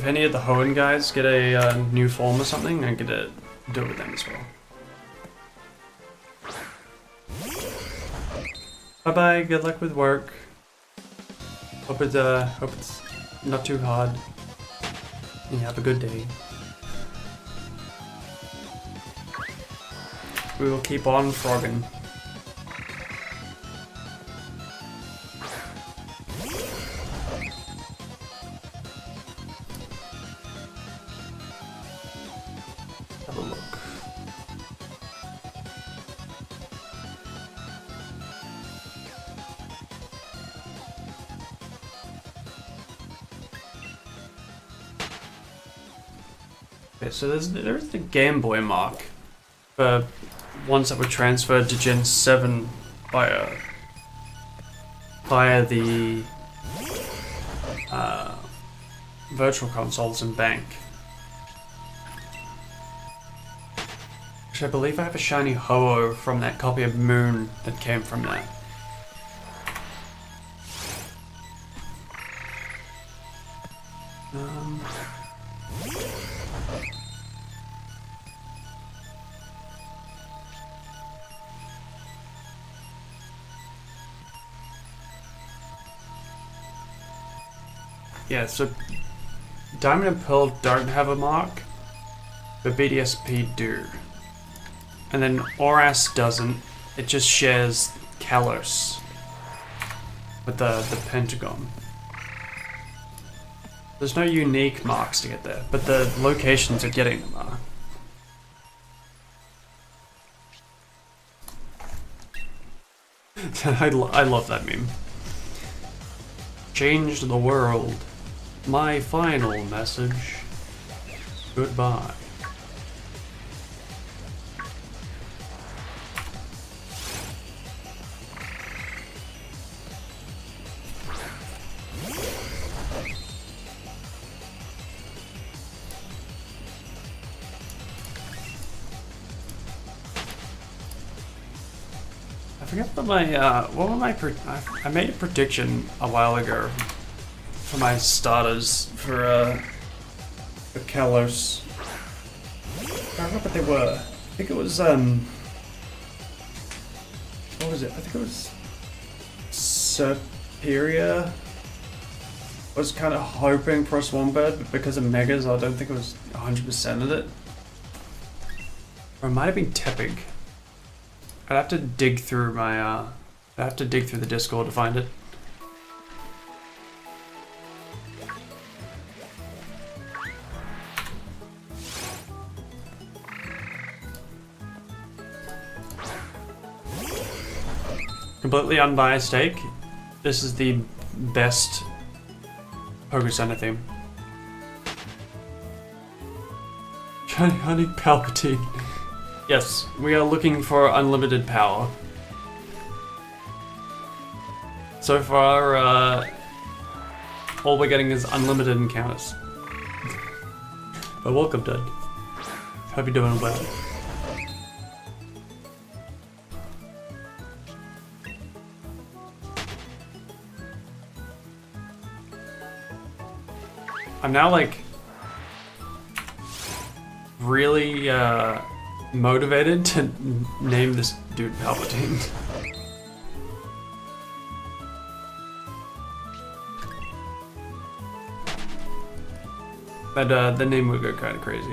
any of the Hoenn guys get a new form or something, I get to do it with them as well. Bye bye. Good luck with work. Hope it's not too hard. And you have a good day. We will keep on frogging. Have a look. Okay, so there's the Game Boy mark for ones that were transferred to Gen 7 via the virtual consoles and bank. Which I believe I have a shiny Ho-Oh from that copy of Moon that came from that. Yeah, so Diamond and Pearl don't have a mark, but BDSP do. And then Oras doesn't, it just shares Kalos with the pentagon. There's no unique marks to get there, but the locations of getting them are. I love that meme. Change the world. My final message. Goodbye. I forget what I made a prediction a while ago for my starters for Kalos. I don't remember what they were. I think it was what was it? I think it was Superior. I was kind of hoping for a Swarmbird, but because of Megas, I don't think it was 100% of it. Or it might have been Tepig. I'd have to dig through my I'd have to dig through the Discord to find it. Completely unbiased take. This is the best Poké Center theme. Shiny Honey Palpatine. Yes, we are looking for unlimited power. So far, all we're getting is unlimited encounters. But welcome, Dad. Hope you're doing well. I'm now like really motivated to name this dude Palpatine. But the name would go kind of crazy.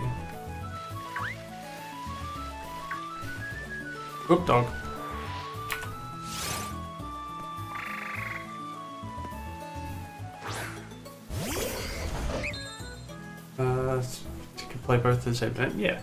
Whoop dog. You can play both at the same time? Yeah.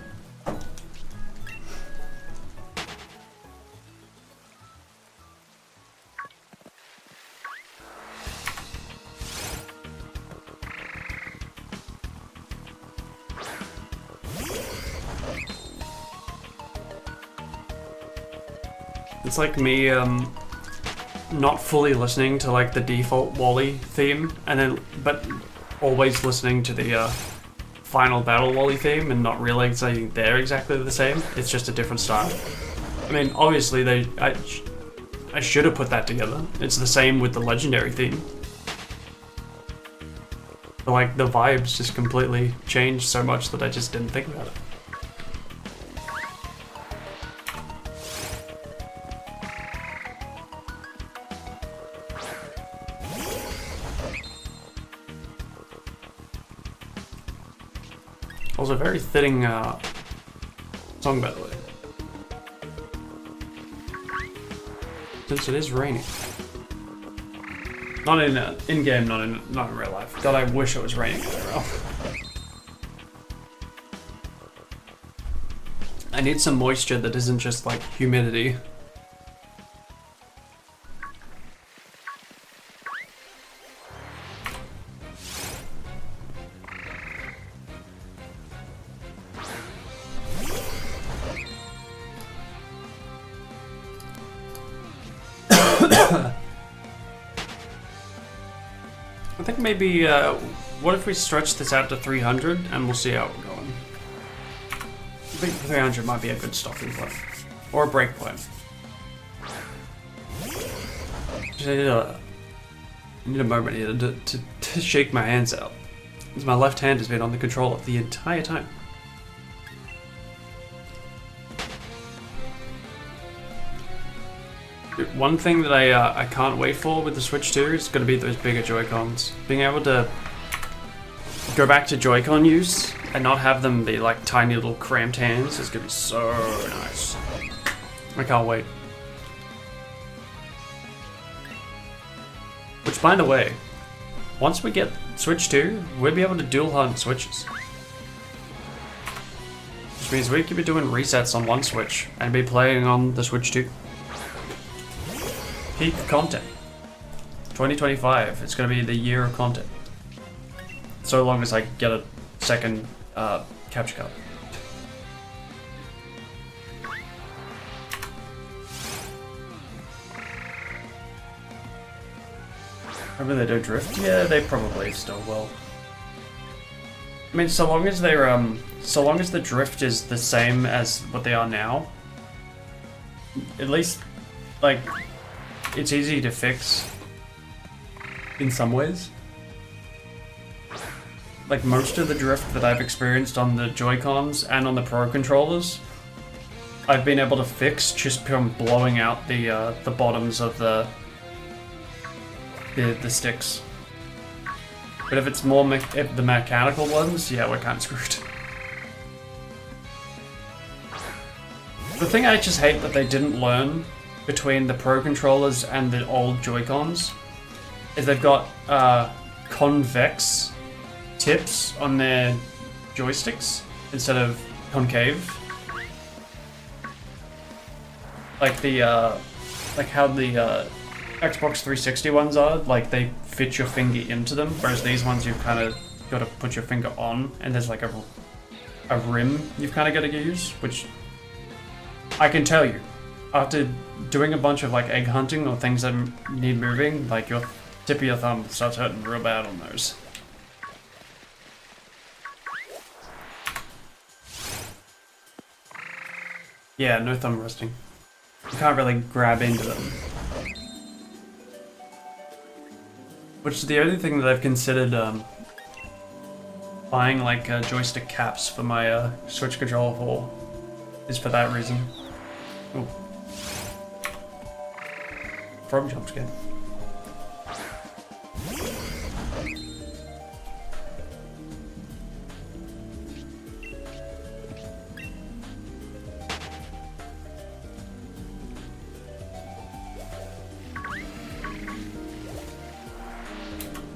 it's like me not fully listening to like the default Wally theme, and then but always listening to the final battle Wally theme and not realizing they're exactly the same. It's just a different style. I mean, obviously I should have put that together. It's the same with the legendary theme. But like the vibes just completely changed so much that I just didn't think about it. Also, a very fitting song, by the way. Since it is raining. Not in game, not in real life. God, I wish it was raining IRL. I need some moisture that isn't just like humidity. I think maybe, what if we stretch this out to 300 and we'll see how we're going. I think 300 might be a good stopping point. Or a break point. I need a moment here to shake my hands out. Because my left hand has been on the controller the entire time. One thing that I can't wait for with the Switch 2 is going to be those bigger Joy-Cons. Being able to go back to Joy-Con use and not have them be like tiny little cramped hands is going to be so nice. I can't wait. Which, by the way, once we get Switch 2, we'll be able to dual hunt Switches. Which means we could be doing resets on one Switch and be playing on the Switch 2. Peak content. 2025, it's going to be the year of content. So long as I get a second capture card. Maybe they don't drift? Yeah, they probably still will. I mean, so long as they're, so long as the drift is the same as what they are now, at least, like, it's easy to fix in some ways. Like most of the drift that I've experienced on the Joy-Cons and on the Pro controllers, I've been able to fix just from blowing out the bottoms of the sticks. But if it's more if the mechanical ones, yeah, we're kind of screwed. The thing I just hate that they didn't learn between the Pro controllers and the old Joy-Cons is they've got convex tips on their joysticks instead of concave. Like the like how the Xbox 360 ones are, like they fit your finger into them, whereas these ones you've kind of got to put your finger on, and there's like a rim you've kind of got to use, which I can tell you, after doing a bunch of like egg hunting or things that need moving, like your tip of your thumb starts hurting real bad on those. Yeah, no thumb resting. You can't really grab into them. Which is the only thing that I've considered buying like joystick caps for my Switch controller for, is for that reason. Ooh. Frog jump scare.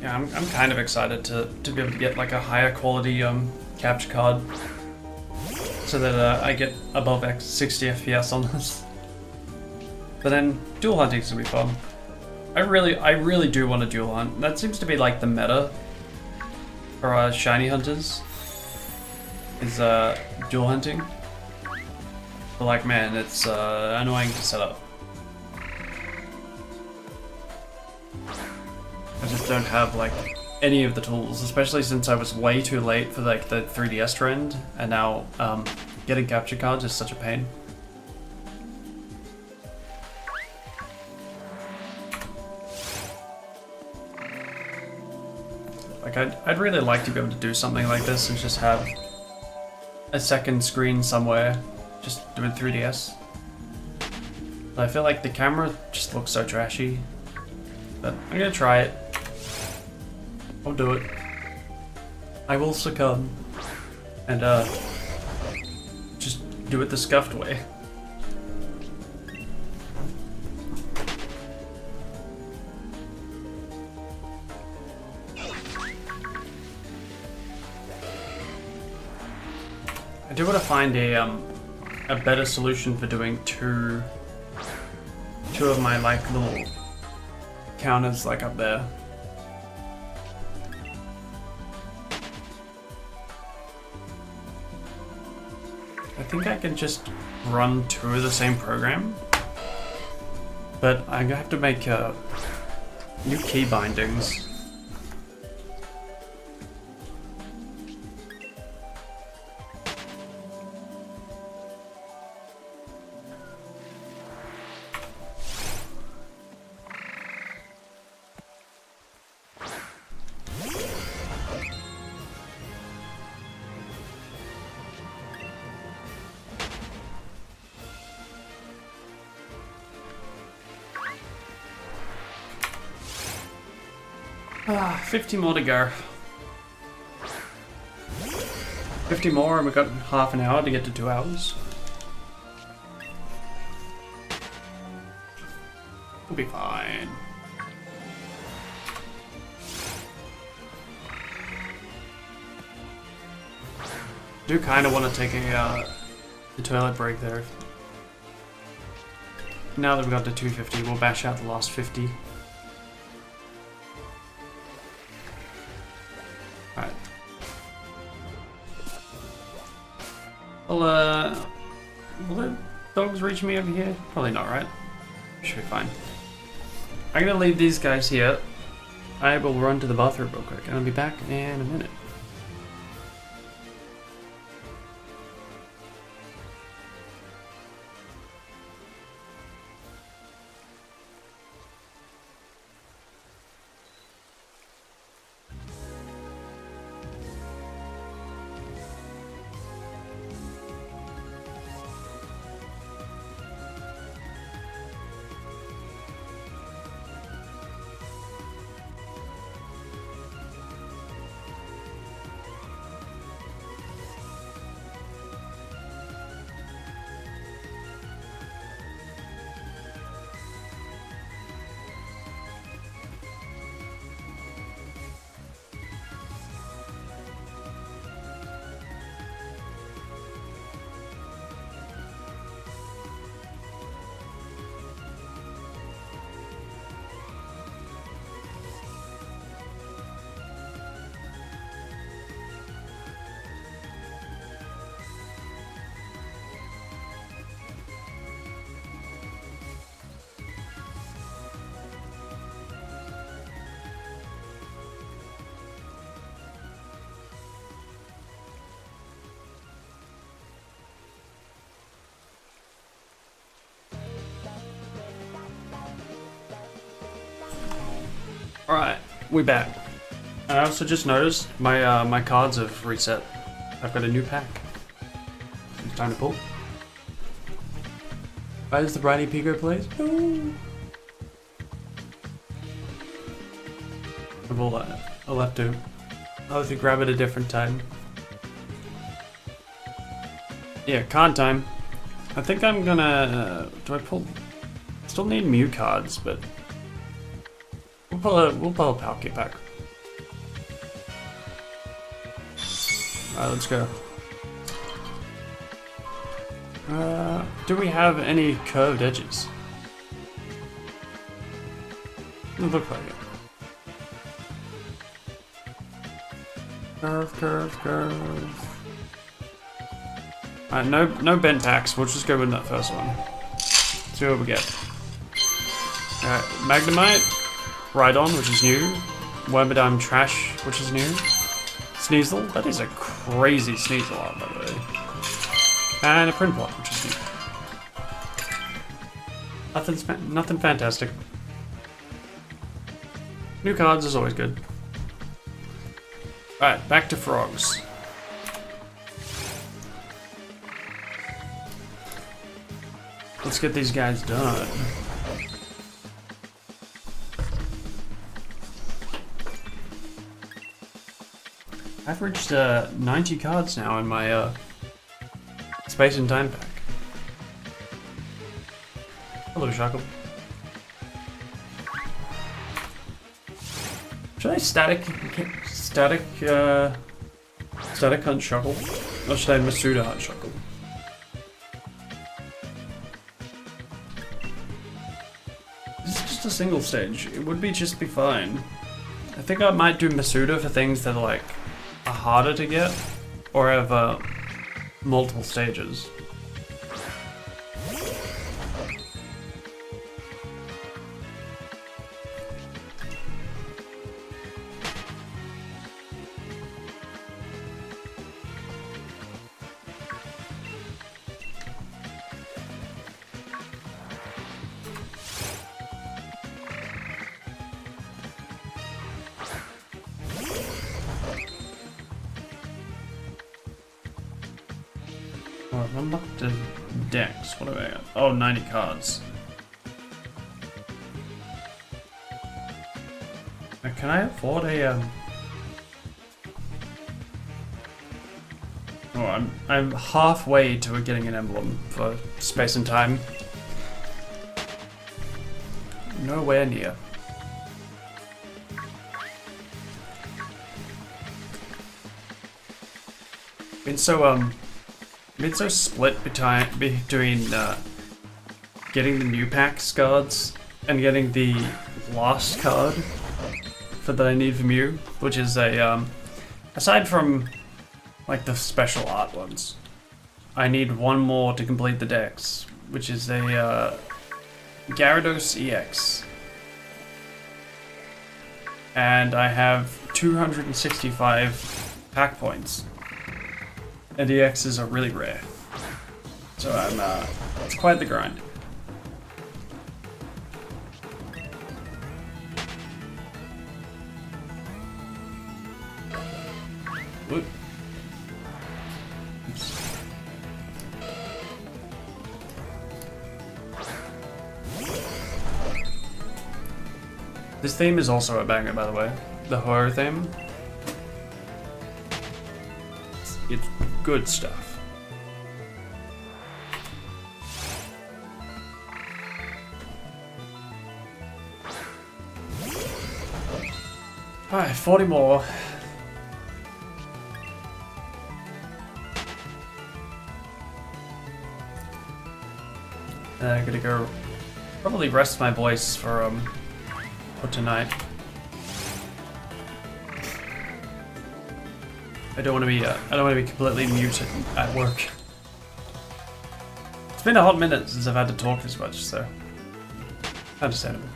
Yeah, I'm kind of excited to be able to get like a higher quality capture card so that I get above 60 FPS on this. But then dual hunting's gonna be fun. I really do want to dual hunt. That seems to be like the meta for shiny hunters. Is dual hunting. But like, man, it's annoying to set up. I just don't have like any of the tools, especially since I was way too late for like the 3DS trend, and now getting capture cards is such a pain. Like I'd really like to be able to do something like this and just have a second screen somewhere, just do it 3DS. But I feel like the camera just looks so trashy. But I'm gonna try it. I'll do it. I will succumb. And just do it the scuffed way. I do want to find a better solution for doing two of my like little counters like up there. I think I can just run two of the same program, but I'm gonna have to make new key bindings. Ah, 50 more to go. 50 more and we've got half an hour to get to 2 hours. We'll be fine. Do kind of want to take a toilet break there. Now that we've got to 250, we'll bash out the last 50. Alright. Well, will the dogs reach me over here? Probably not, right? Should be fine. I'm gonna leave these guys here. I will run to the bathroom real quick and I'll be back in a minute. Alright, we're back. And I also just noticed my my cards have reset. I've got a new pack. It's time to pull. Why is the Briny Pico plays? No. I'll have to grab it a different time. Yeah, card time. I think I'm gonna do I pull? I still need Mew cards, but we'll pull a Palkia pack. Alright, let's go. Do we have any curved edges? Doesn't look like it. Curve. Alright, no bent packs. We'll just go with that first one. See what we get. Alright, Magnemite. Rhydon, which is new. Wormadime Trash, which is new. Sneasel, that is a crazy Sneasel art, by the way. And a Print Block, which is new. Nothing fantastic. New cards is always good. Alright, back to frogs. Let's get these guys done. I've reached 90 cards now in my Space and Time pack. Hello, Shackle. Should I static hunt Shuckle? Or should I Masuda hunt Shuckle? This is just a single stage. It would just be fine. I think I might do Masuda for things that are harder to get or have multiple stages. Unlock the Dex. What have I got? Oh, 90 cards. Can I afford a Oh, I'm halfway to getting an emblem for Space and Time. Nowhere near. Been so split between getting the new packs cards and getting the lost card that I need from you, which is a aside from the special art ones, I need one more to complete the Dex, which is a Gyarados EX, and I have 265 pack points. And EXs are really rare. So it's quite the grind. Whoop. Oops. This theme is also a banger, by the way. The horror theme. It's good stuff. Alright, 40 more. I gotta go probably rest my voice for tonight. I don't want to be completely muted at work. It's been a hot minute since I've had to talk this much, so understandable.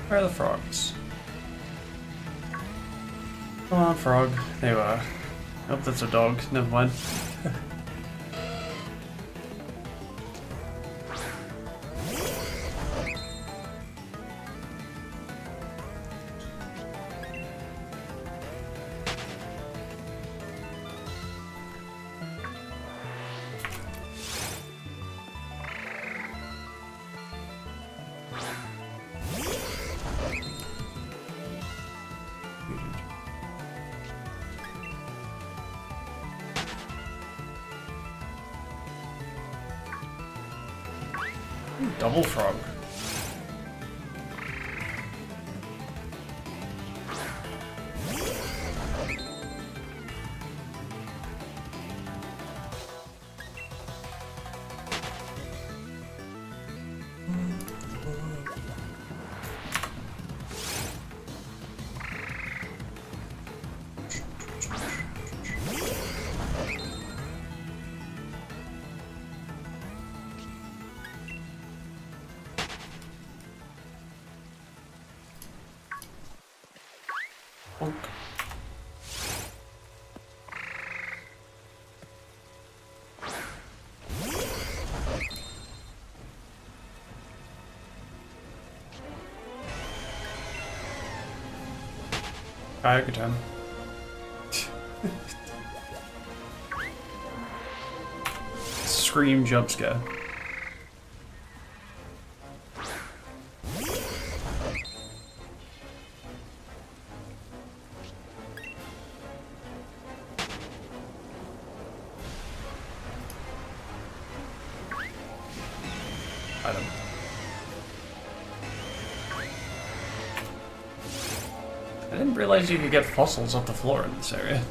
Where are the frogs? Come on, frog. There you are. Oh, that's a dog. Never mind. Double frog. Bonk. Alright, good time. Scream jump scare. Item. I didn't realize you could get fossils off the floor in this area.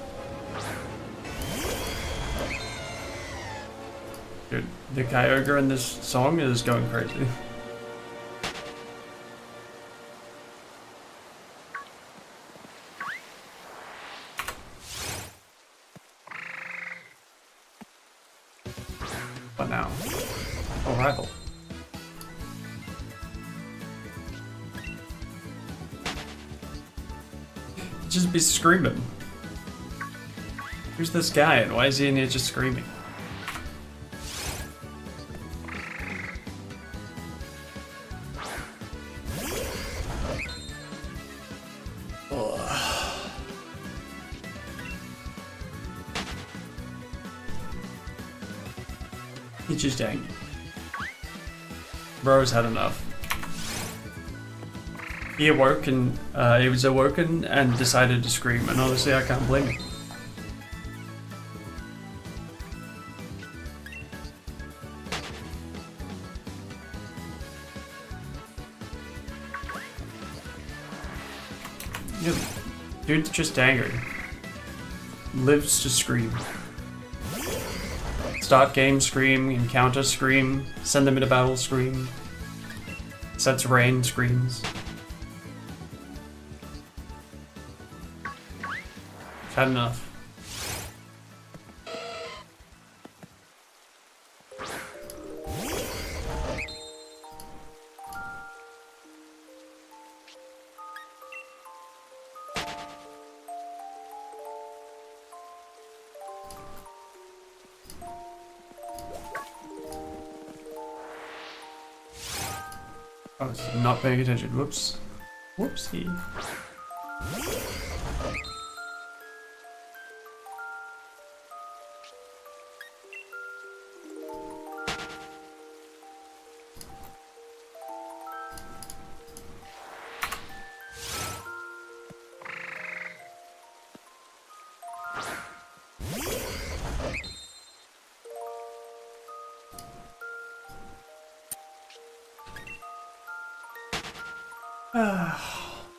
Dude, the Kyogre in this song is going crazy. What now? Oh, rival. Just be screaming. Who's this guy and why is he in here just screaming? He's just angry. Bro's had enough. He awoke and he was awoken and decided to scream, and honestly, I can't blame him. Yeah, dude's just angry. Lives to scream. Start game, scream. Encounter, scream. Send them into battle, scream. Sets rain, screams. Had enough. I was not paying attention. Whoops. Whoopsie.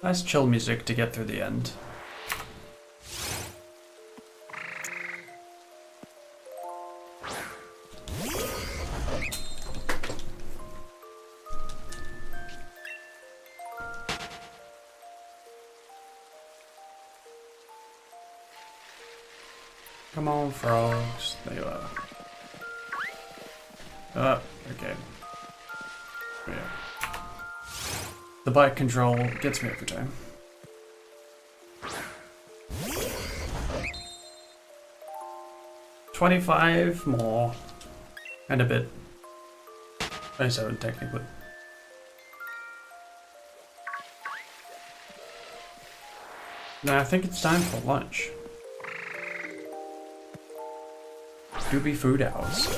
Nice chill music to get through the end. Come on, frogs. There you are. Okay. Yeah. The bike control gets me every time. $25 more. And a bit. 27 technically. Now I think it's time for lunch. Doobie food hours.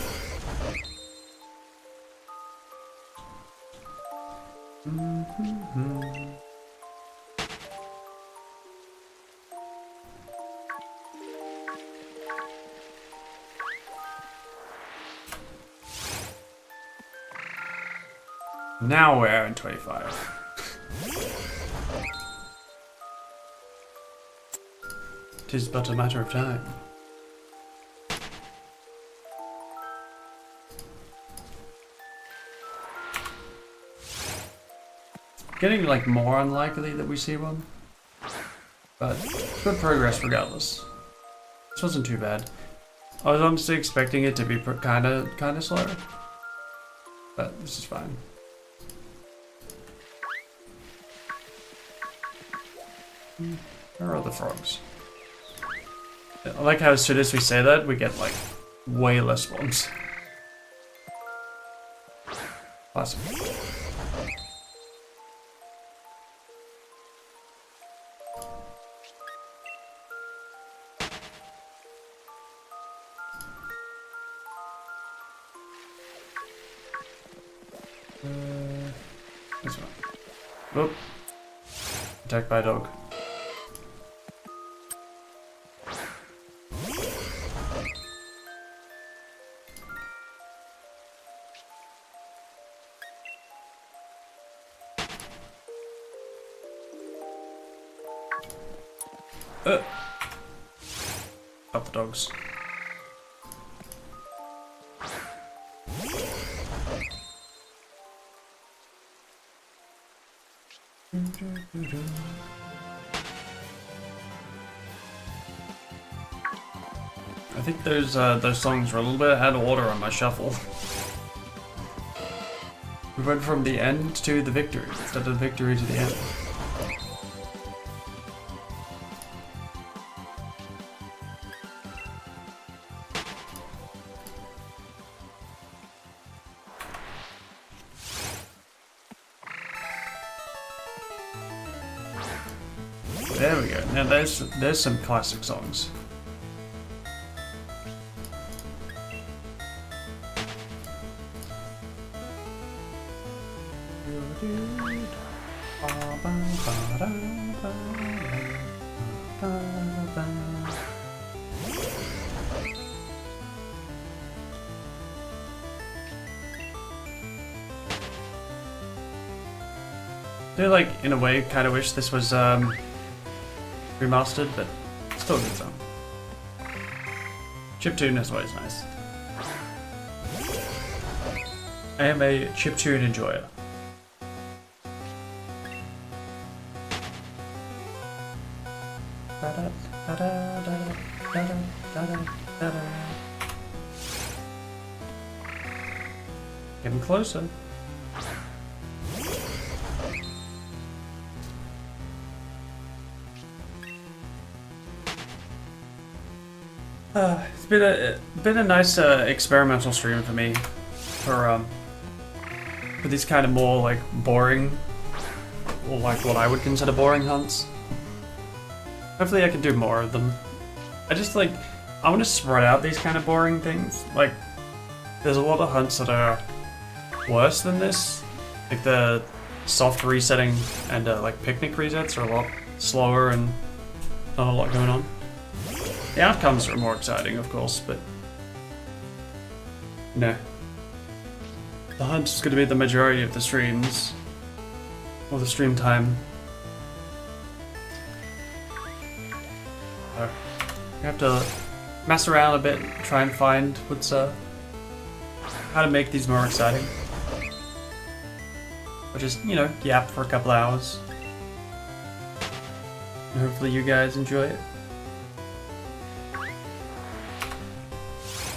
Now we're in 25. Tis but a matter of time. Getting like more unlikely that we see one, but good progress regardless. This wasn't too bad. I was honestly expecting it to be kind of slow, but this is fine. Where are the frogs? I like how as soon as we say that, we get like way less spawns. Classic. This one. Whoop. Attacked by a dog. Up the dogs. I think those songs were a little bit out of order on my shuffle. We went from the end to the victory instead of the victory to the end. There we go. Now there's some classic songs. I do, like, in a way, kind of wish this was remastered, but still a good song. Chiptune is always nice. I am a chiptune enjoyer. Getting closer. It's been a nice experimental stream for me, for these kind of more like boring, or like what I would consider boring hunts. Hopefully I can do more of them. I want to spread out these kind of boring things. Like, there's a lot of hunts that are worse than this. Like the soft resetting and like picnic resets are a lot slower and not a lot going on. The outcomes are more exciting, of course, but no. The hunt is going to be the majority of the streams, or the stream time. So, you have to mess around a bit, try and find what's how to make these more exciting. Or just, you know, yap for a couple hours. And hopefully you guys enjoy it.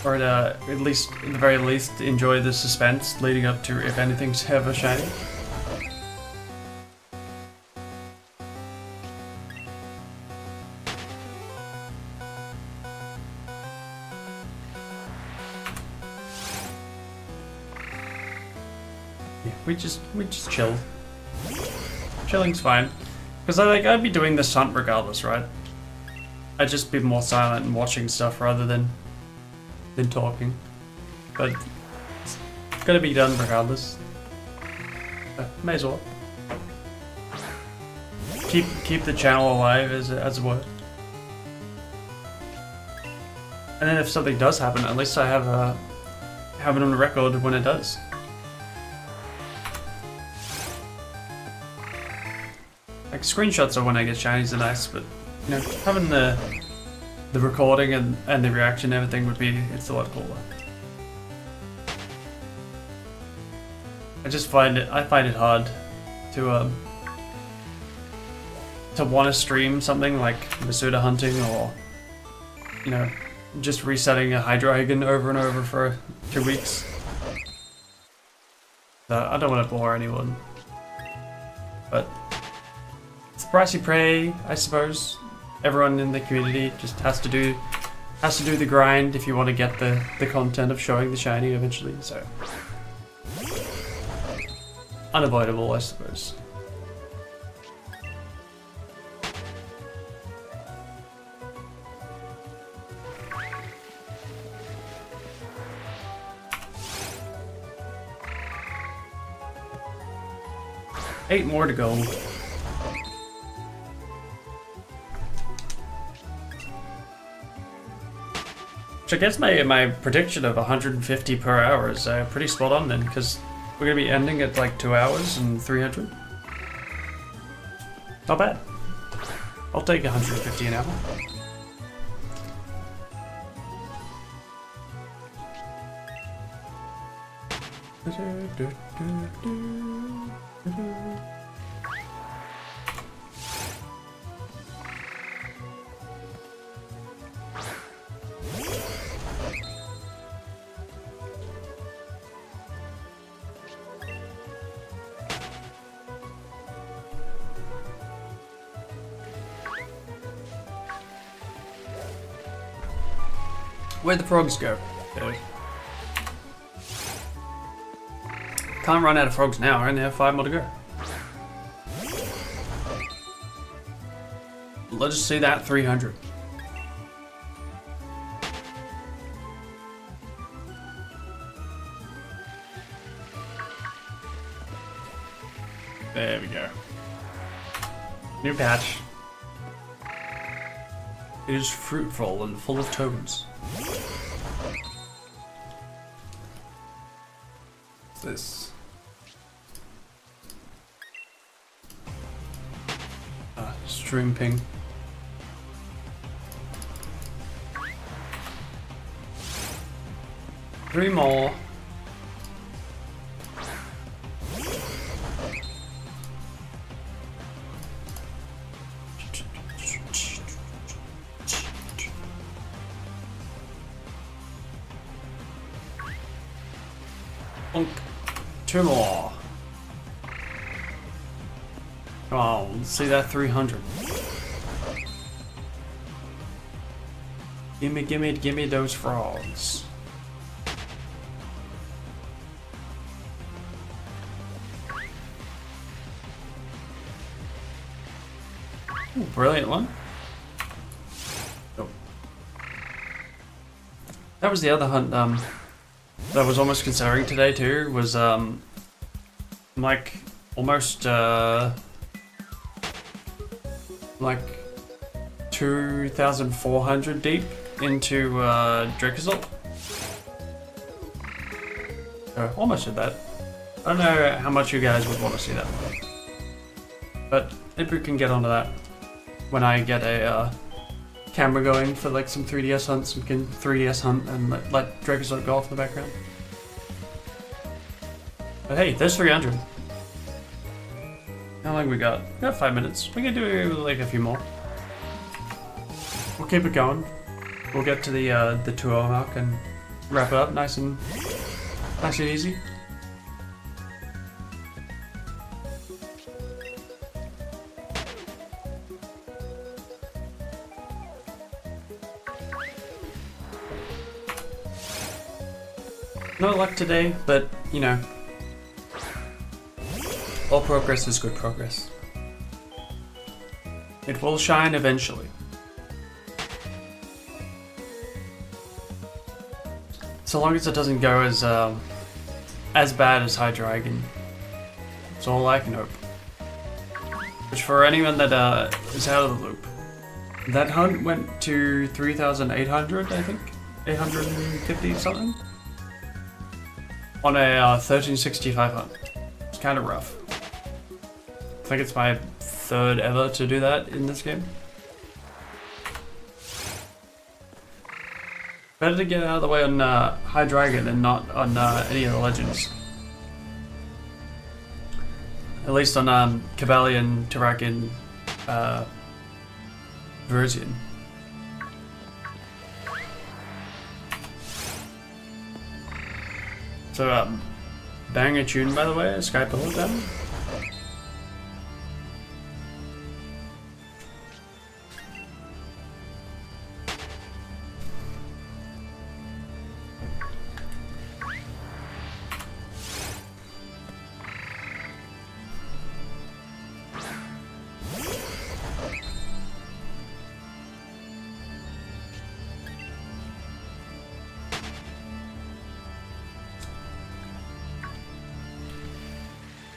Or at the very least, enjoy the suspense leading up to if anything's ever shiny. Yeah, we just chill. Chilling's fine, because I'd be doing this hunt regardless, right? I'd just be more silent and watching stuff rather than talking, but it's gotta be done regardless. May as well keep the channel alive, as it were. And then if something does happen, at least I have it on the record when it does. Like screenshots of when I get shinies are nice, but you know, having the recording and the reaction and everything it's a lot cooler. I find it hard to want to stream something like Masuda hunting, or you know, just resetting a Hydreigon over and over for 2 weeks. I don't want to bore anyone, but it's the price you pay, I suppose. everyone in the community just has to do the grind if you want to get the content of showing the shiny eventually. So unavoidable, I suppose. Eight more to go. Which I guess my prediction of 150 per hour is pretty spot on then, because we're gonna be ending at like 2 hours and 300. Not bad. I'll take 150 an hour. Where'd the frogs go? Can't run out of frogs now, I only have 5 more to go. Let's just see that 300. There we go. New patch. It is fruitful and full of toads. What's this? Stream ping. Three more. Two more. Oh, let's see that 300. Gimme those frogs. Ooh, brilliant one. Oh. That was the other hunt that I was almost considering today too, was like almost like 2,400 deep into Dracozolt. Almost did that. I don't know how much you guys would want to see that, but maybe we can get onto that when I get a camera going for like some 3DS hunts. We can 3DS hunt and let Dracozolt go off in the background. But hey, there's 300. How long we got? We got 5 minutes. We can do like a few more. We'll keep it going. We'll get to the 2 hour mark and wrap it up nice and easy. No luck today, but you know, all progress is good progress. It will shine eventually. So long as it doesn't go as bad as Hydreigon. That's all I can hope. Which for anyone that is out of the loop, that hunt went to 3,800, I think? 850 something? On a 1365 hunt. It's kind of rough. I think it's my third ever to do that in this game. Better to get out of the way on Hydreigon than not on any of the legends. At least on Cavalian, Terrakion, Verzian. So, bang a tune by the way, a Skype a little down.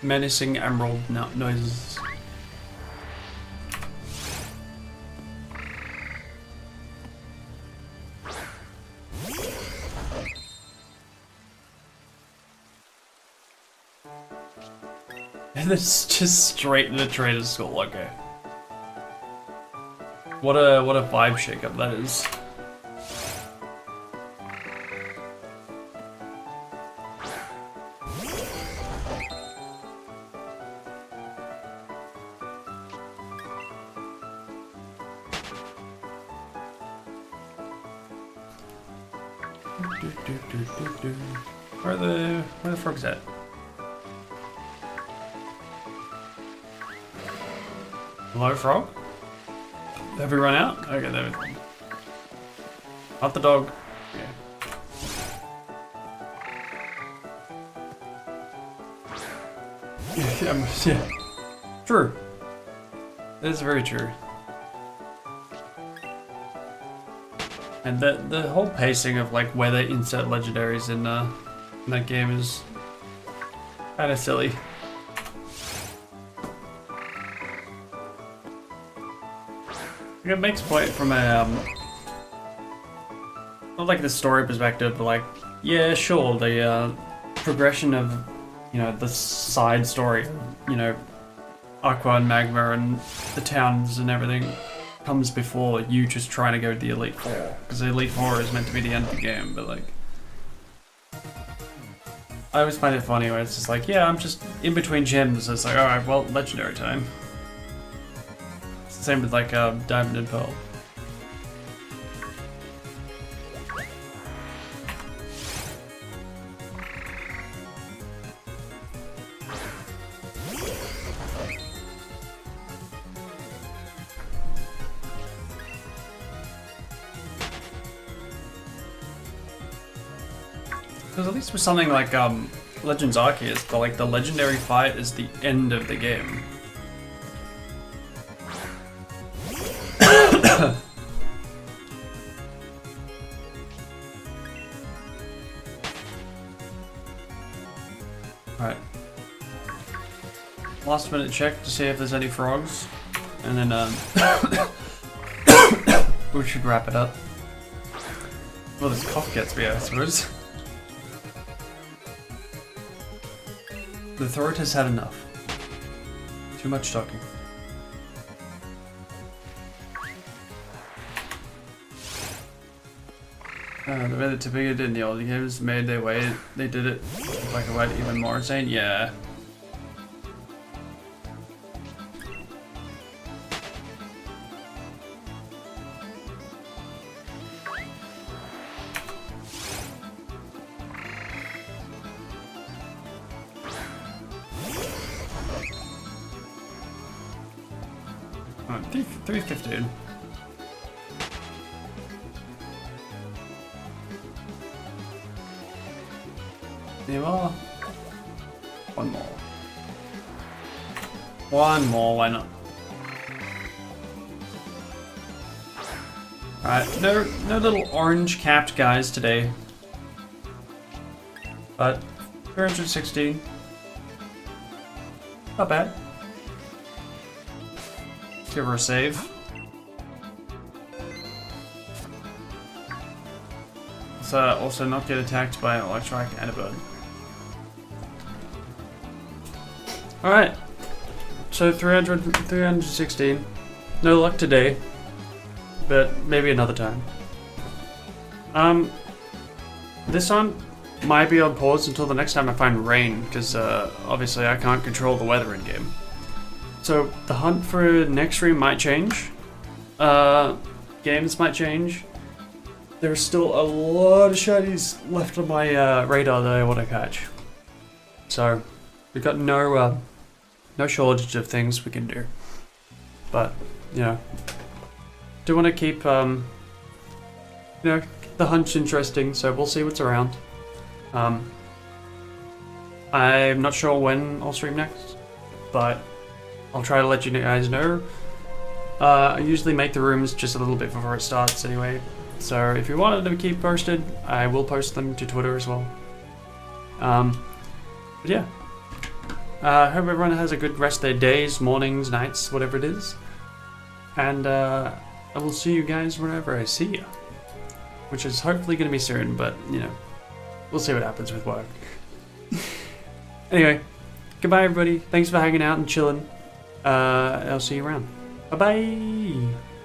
menacing emerald noises. And it's just straight into Trader's School, okay. What a vibe shakeup that is. Where the frogs at? Hello, frog? Have we run out? Okay, there we go. Not the dog. Yeah. Yeah. True. That is very true. And the whole pacing of like where they insert legendaries in that game is kind of silly. It makes point from a not like the story perspective, but like, yeah, sure, the progression of, you know, the side story, you know, Aqua and Magma and the towns and everything comes before you just trying to go to the Elite Four, because the Elite Four is meant to be the end of the game. But like, I always find it funny when it's just like, yeah, I'm just in between gyms. It's like, all right, well, legendary time. It's the same with like Diamond and Pearl. Because at least with something like Legends Arceus, the legendary fight is the end of the game. Alright. Last minute check to see if there's any frogs. And then we should wrap it up. Well, this cough gets me, I suppose. The throat has had enough. Too much talking. The way that Topeka did in the old games made their way, they did it like a white even more insane. Yeah. Oh, 315. Any more? One more. One more, why not? Alright, no little orange capped guys today. But 316. Not bad. Give her a save. Let's also not get attacked by an electronic and a bird. Alright. So 316. No luck today. But maybe another time. This one might be on pause until the next time I find rain, because obviously I can't control the weather in game. So the hunt for next stream might change. Games might change. There's still a lot of shinies left on my radar that I want to catch. So we've got no shortage of things we can do. But you know, do want to keep you know, the hunt interesting. So we'll see what's around. I'm not sure when I'll stream next, but I'll try to let you guys know. I usually make the rooms just a little bit before it starts anyway. So if you wanted to keep posted, I will post them to Twitter as well. But yeah. Hope everyone has a good rest of their days, mornings, nights, whatever it is. And I will see you guys whenever I see you. Which is hopefully going to be soon, but, you know, we'll see what happens with work. Anyway, goodbye everybody. Thanks for hanging out and chilling. I'll see you around. Bye-bye!